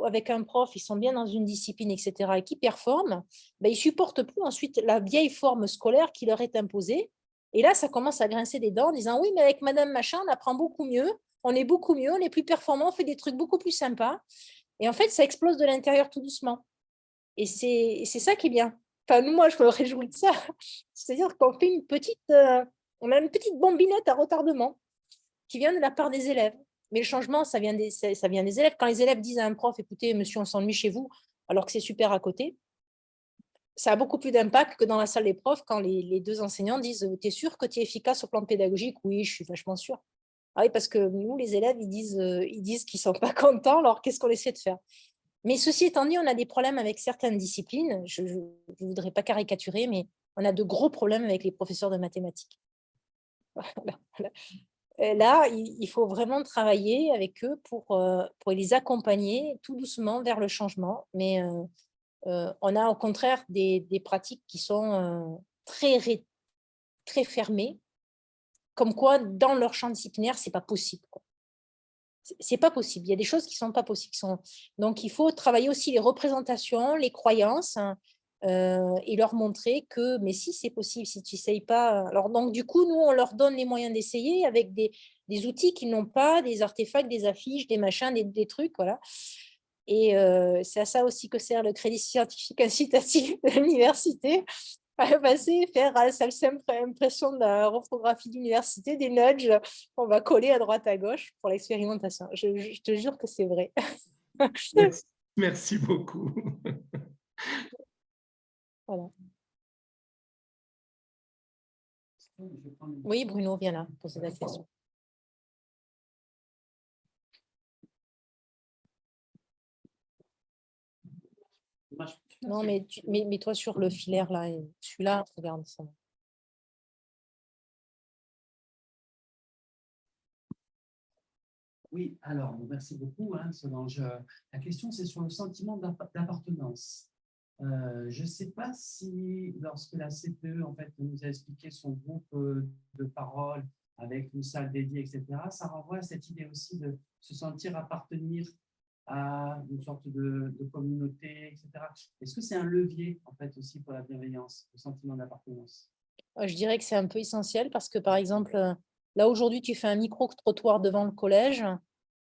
avec un prof, ils sont bien dans une discipline, etc., et qui performent, ils ne supportent plus ensuite la vieille forme scolaire qui leur est imposée. Et là, ça commence à grincer des dents en disant « Oui, mais avec Madame Machin, on apprend beaucoup mieux, on est beaucoup mieux, on est plus performant, on fait des trucs beaucoup plus sympas. » Et en fait, ça explose de l'intérieur tout doucement. Et c'est ça qui est bien. Enfin, moi, je me réjouis de ça. C'est-à-dire qu'on fait on a une petite bombinette à retardement qui vient de la part des élèves. Mais le changement, ça vient des élèves. Quand les élèves disent à un prof, écoutez, monsieur, on s'ennuie chez vous, alors que c'est super à côté, ça a beaucoup plus d'impact que dans la salle des profs quand les 2 enseignants disent, tu es sûr que tu es efficace au plan pédagogique? Oui, je suis vachement sûre. Ah oui, parce que nous, les élèves, ils disent qu'ils ne sont pas contents, alors qu'est-ce qu'on essaie de faire? Mais ceci étant dit, on a des problèmes avec certaines disciplines. Je ne voudrais pas caricaturer, mais on a de gros problèmes avec les professeurs de mathématiques. Voilà. Là, il faut vraiment travailler avec eux pour les accompagner tout doucement vers le changement. Mais on a au contraire des pratiques qui sont très fermées, comme quoi dans leur champ disciplinaire, ce n'est pas possible. C'est pas possible. Il y a des choses qui ne sont pas possibles. Donc, il faut travailler aussi les représentations, les croyances, et leur montrer que, mais si, c'est possible, si tu n'essayes pas. Alors, donc, du coup, nous, on leur donne les moyens d'essayer avec des outils qu'ils n'ont pas, des artefacts, des affiches, des machins, des trucs, voilà. Et c'est à ça aussi que sert le crédit scientifique incitatif de l'université. Faire sa simple impression de la reprographie d'université, des nudges, on va coller à droite à gauche pour l'expérimentation. Je te jure que c'est vrai. Merci beaucoup. Voilà. Oui, Bruno, viens là, poser la question. Non, mais mets-toi sur le filaire là, et celui-là, regarde ça. Oui, alors, merci beaucoup, Solange. La question, c'est sur le sentiment d'appartenance. Je ne sais pas si, lorsque la CPE en fait, nous a expliqué son groupe de parole avec une salle dédiée, etc., ça renvoie à cette idée aussi de se sentir appartenir à une sorte de communauté, etc. Est-ce que c'est un levier, en fait, aussi pour la bienveillance, le sentiment d'appartenance? Je dirais que c'est un peu essentiel parce que, par exemple, là, aujourd'hui, tu fais un micro-trottoir devant le collège,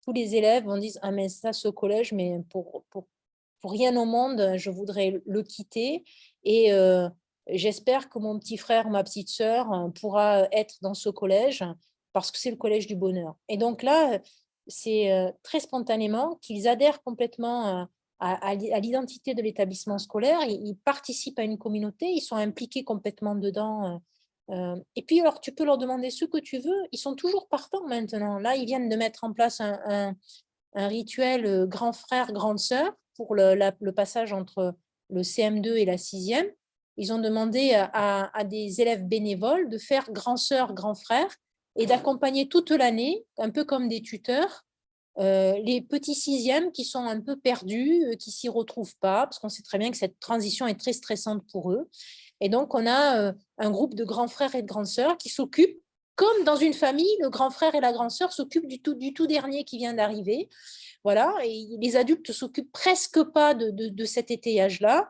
tous les élèves vont dire « Ah, mais ça, ce collège, mais pour rien au monde, je voudrais le quitter et j'espère que mon petit frère ou ma petite sœur pourra être dans ce collège parce que c'est le collège du bonheur. » Et donc là, c'est très spontanément qu'ils adhèrent complètement à l'identité de l'établissement scolaire, ils participent à une communauté, ils sont impliqués complètement dedans. Et puis, alors, tu peux leur demander ce que tu veux, ils sont toujours partants maintenant. Là, ils viennent de mettre en place un rituel grand frère, grande sœur pour le passage entre le CM2 et la 6e. Ils ont demandé à des élèves bénévoles de faire grand sœur, grand frère et d'accompagner toute l'année, un peu comme des tuteurs, les petits sixièmes qui sont un peu perdus, qui s'y retrouvent pas, parce qu'on sait très bien que cette transition est très stressante pour eux. Et donc, on a un groupe de grands frères et de grandes sœurs qui s'occupent, comme dans une famille, le grand frère et la grande sœur s'occupent du tout dernier qui vient d'arriver. Voilà, et les adultes ne s'occupent presque pas de cet étayage-là.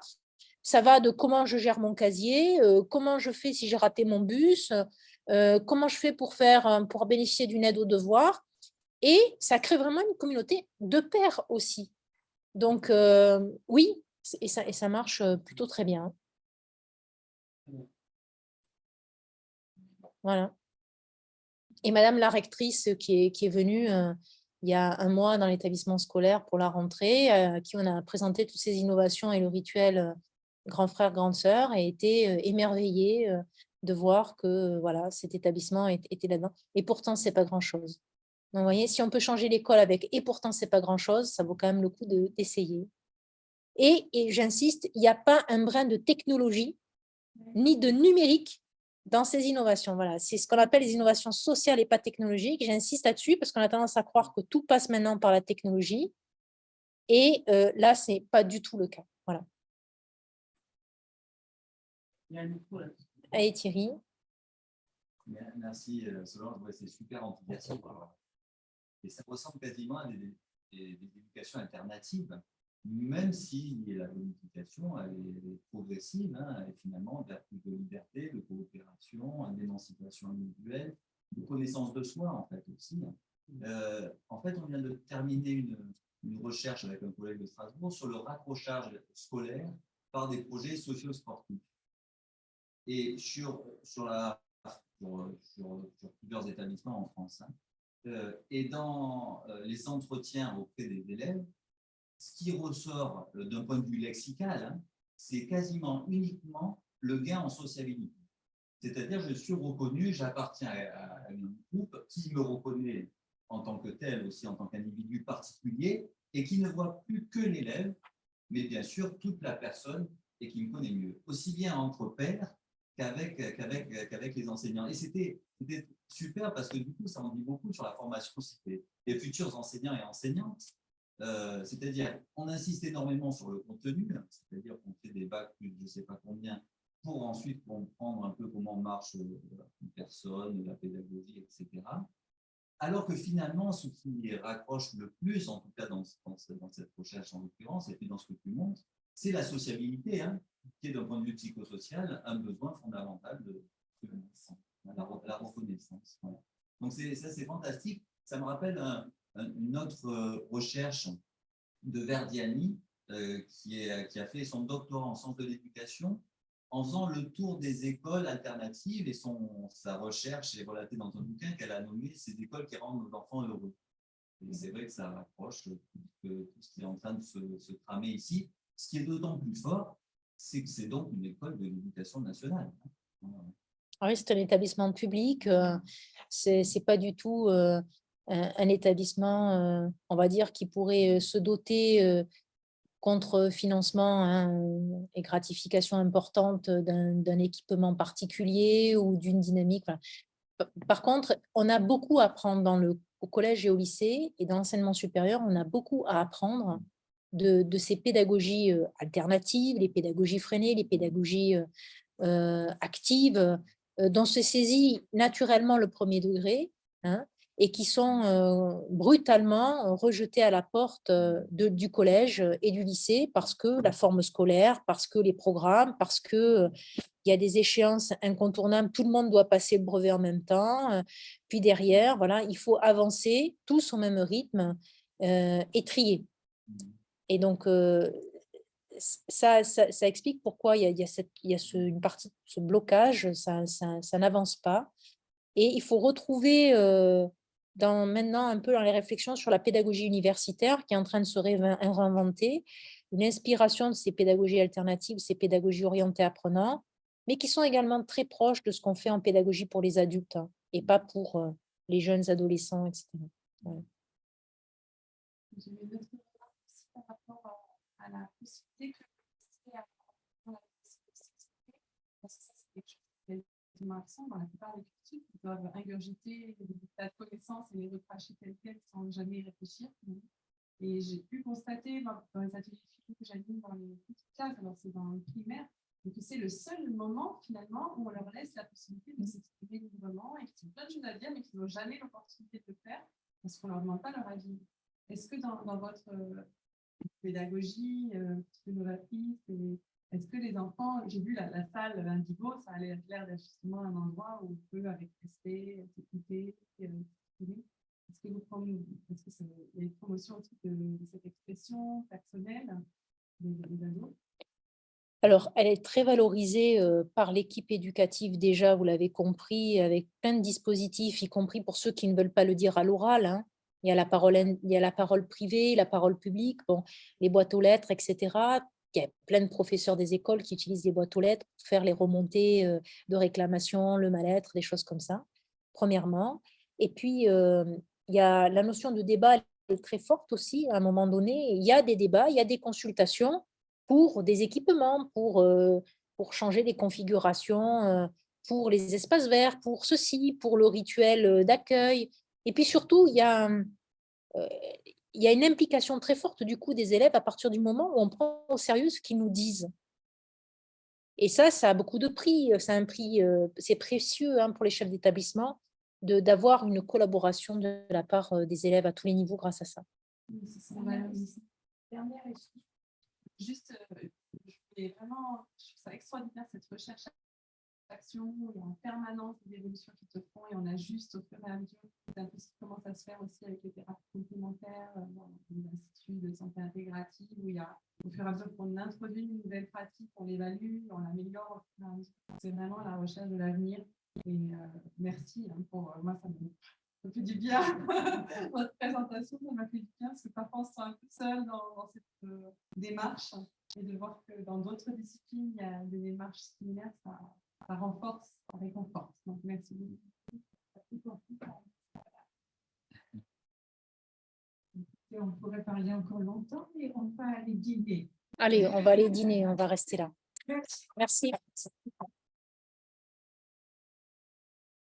Ça va de comment je gère mon casier, comment je fais si j'ai raté mon bus, comment je fais pour bénéficier d'une aide aux devoirs. Et ça crée vraiment une communauté de pairs aussi. Donc, oui, et ça marche plutôt très bien. Voilà. Et Madame la rectrice qui est venue il y a un mois dans l'établissement scolaire pour la rentrée, à qui on a présenté toutes ces innovations et le rituel grand frère, grande sœur, a été émerveillée de voir que voilà, cet établissement était là-dedans. Et pourtant, ce n'est pas grand-chose. Donc, vous voyez, si on peut changer l'école avec « et pourtant, ce n'est pas grand-chose », ça vaut quand même le coup d'essayer. Et j'insiste, il n'y a pas un brin de technologie ni de numérique dans ces innovations. Voilà, c'est ce qu'on appelle les innovations sociales et pas technologiques. J'insiste là-dessus parce qu'on a tendance à croire que tout passe maintenant par la technologie. Et là, ce n'est pas du tout le cas. Voilà. Allez, Thierry. Merci Solange, ouais, c'est super enthousiasmant. Et ça ressemble quasiment à des éducations alternatives, même si la bonification elle est progressive, hein, et finalement vers plus de liberté, de coopération, d'émancipation individuelle, de connaissance de soi en fait aussi. En fait, on vient de terminer une recherche avec un collègue de Strasbourg sur le raccrochage scolaire par des projets socio-sportifs. Et sur plusieurs établissements en France. Hein. Et dans les entretiens auprès des élèves, ce qui ressort d'un point de vue lexical, hein, c'est quasiment uniquement le gain en sociabilité. C'est-à-dire, je suis reconnu, j'appartiens à un groupe qui me reconnaît en tant que tel, aussi en tant qu'individu particulier, et qui ne voit plus que l'élève, mais bien sûr toute la personne et qui me connaît mieux, aussi bien entre pairs qu'avec les enseignants. Et c'était super parce que du coup, ça en dit beaucoup sur la formation des futurs enseignants et enseignantes. C'est-à-dire, on insiste énormément sur le contenu, c'est-à-dire qu'on fait des bacs plus je ne sais pas combien, pour ensuite comprendre un peu comment marche une personne, la pédagogie, etc. Alors que finalement, ce qui raccroche le plus, en tout cas dans cette recherche en l'occurrence, et puis dans ce que tu montres, c'est la sociabilité, hein, qui est d'un point de vue psychosocial un besoin fondamental de la reconnaissance. Voilà. Donc ça, c'est fantastique. Ça me rappelle une autre recherche de Verdiani qui a fait son doctorat en sciences de l'éducation en faisant le tour des écoles alternatives et sa recherche est relatée dans un bouquin qu'elle a nommé « Ces écoles qui rendent nos enfants heureux ». Et c'est vrai que ça rapproche tout ce qui est en train de se tramer ici. Ce qui est d'autant plus fort, c'est que c'est donc une école de l'éducation nationale. Oui, c'est un établissement public. C'est pas du tout un établissement, on va dire, qui pourrait se doter contre financement hein, et gratification importante d'un équipement particulier ou d'une dynamique. Enfin, par contre, on a beaucoup à apprendre au collège et au lycée et dans l'enseignement supérieur, on a beaucoup à apprendre de ces pédagogies alternatives, les pédagogies freinées, les pédagogies actives, dont se saisit naturellement le premier degré, hein, et qui sont brutalement rejetées à la porte du collège et du lycée parce que la forme scolaire, parce que les programmes, parce qu'il y a des échéances incontournables, tout le monde doit passer le brevet en même temps, puis derrière, voilà, il faut avancer tous au même rythme et trier. Et donc, ça explique pourquoi il y a une partie de ce blocage, ça n'avance pas. Et il faut retrouver maintenant un peu dans les réflexions sur la pédagogie universitaire qui est en train de se réinventer, une inspiration de ces pédagogies alternatives, ces pédagogies orientées apprenants, mais qui sont également très proches de ce qu'on fait en pédagogie pour les adultes hein, et pas pour les jeunes adolescents, etc. Ouais. Par rapport à la possibilité que parce que ça, c'est quelque chose qui est extrêmement absents dans la plupart des cultures. Ils doivent ingurgiter des tas de connaissances et les recracher telles quelles sans jamais y réfléchir. Et j'ai pu constater dans les ateliers philo que j'anime dans les petites classes, alors c'est dans le primaire, que c'est le seul moment finalement où on leur laisse la possibilité de s'exprimer librement et qu'ils ont plein de choses à dire mais qu'ils n'ont jamais l'opportunité de le faire parce qu'on ne leur demande pas leur avis. Est-ce que dans votre pédagogie novatrice, est-ce que les enfants, j'ai vu la salle Indigo, ça a l'air d'être justement un endroit où on peut avec respect s'écouter, est-ce que il y a une promotion aussi de cette expression personnelle des ados? Alors, elle est très valorisée par l'équipe éducative déjà, vous l'avez compris, avec plein de dispositifs, y compris pour ceux qui ne veulent pas le dire à l'oral, hein. Il y a la parole privée, la parole publique, bon, les boîtes aux lettres, etc. Il y a plein de professeurs des écoles qui utilisent les boîtes aux lettres pour faire les remontées de réclamation, le mal-être, des choses comme ça, premièrement. Et puis, il y a la notion de débat, elle est très forte aussi. À un moment donné, il y a des débats, il y a des consultations pour des équipements, pour changer les configurations, pour les espaces verts, pour ceci, pour le rituel d'accueil. Et puis surtout, il y a une implication très forte du coup des élèves à partir du moment où on prend au sérieux ce qu'ils nous disent. Et ça a beaucoup de prix. C'est un prix, c'est précieux hein, pour les chefs d'établissement d'avoir une collaboration de la part des élèves à tous les niveaux grâce à ça. Dernière étude. Juste, je voulais vraiment, je trouve ça extraordinaire cette recherche d'action, il y a en permanence des évolutions qui se font et on ajuste au fur et à mesure. C'est un peu ce qui commence à se faire aussi avec les thérapies complémentaires, dans les instituts de santé intégrative, où il y a au fur et à mesure qu'on introduit une nouvelle pratique, on l'évalue, on l'améliore au fur et à mesure. C'est vraiment la recherche de l'avenir. Et merci pour moi, ça me fait du bien. Votre présentation, ça m'a fait du bien parce que parfois on se sent un peu seul dans cette démarche et de voir que dans d'autres disciplines, il y a des démarches similaires, ça renforce, ça réconforte. Donc merci beaucoup. Et on pourrait parler encore longtemps, mais on va aller dîner. Allez, on va aller dîner, on va rester là. Merci.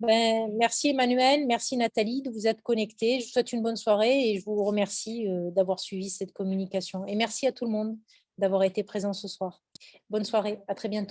Merci Emmanuel, merci Nathalie de vous être connectés. Je vous souhaite une bonne soirée et je vous remercie d'avoir suivi cette communication. Et merci à tout le monde d'avoir été présent ce soir. Bonne soirée, à très bientôt.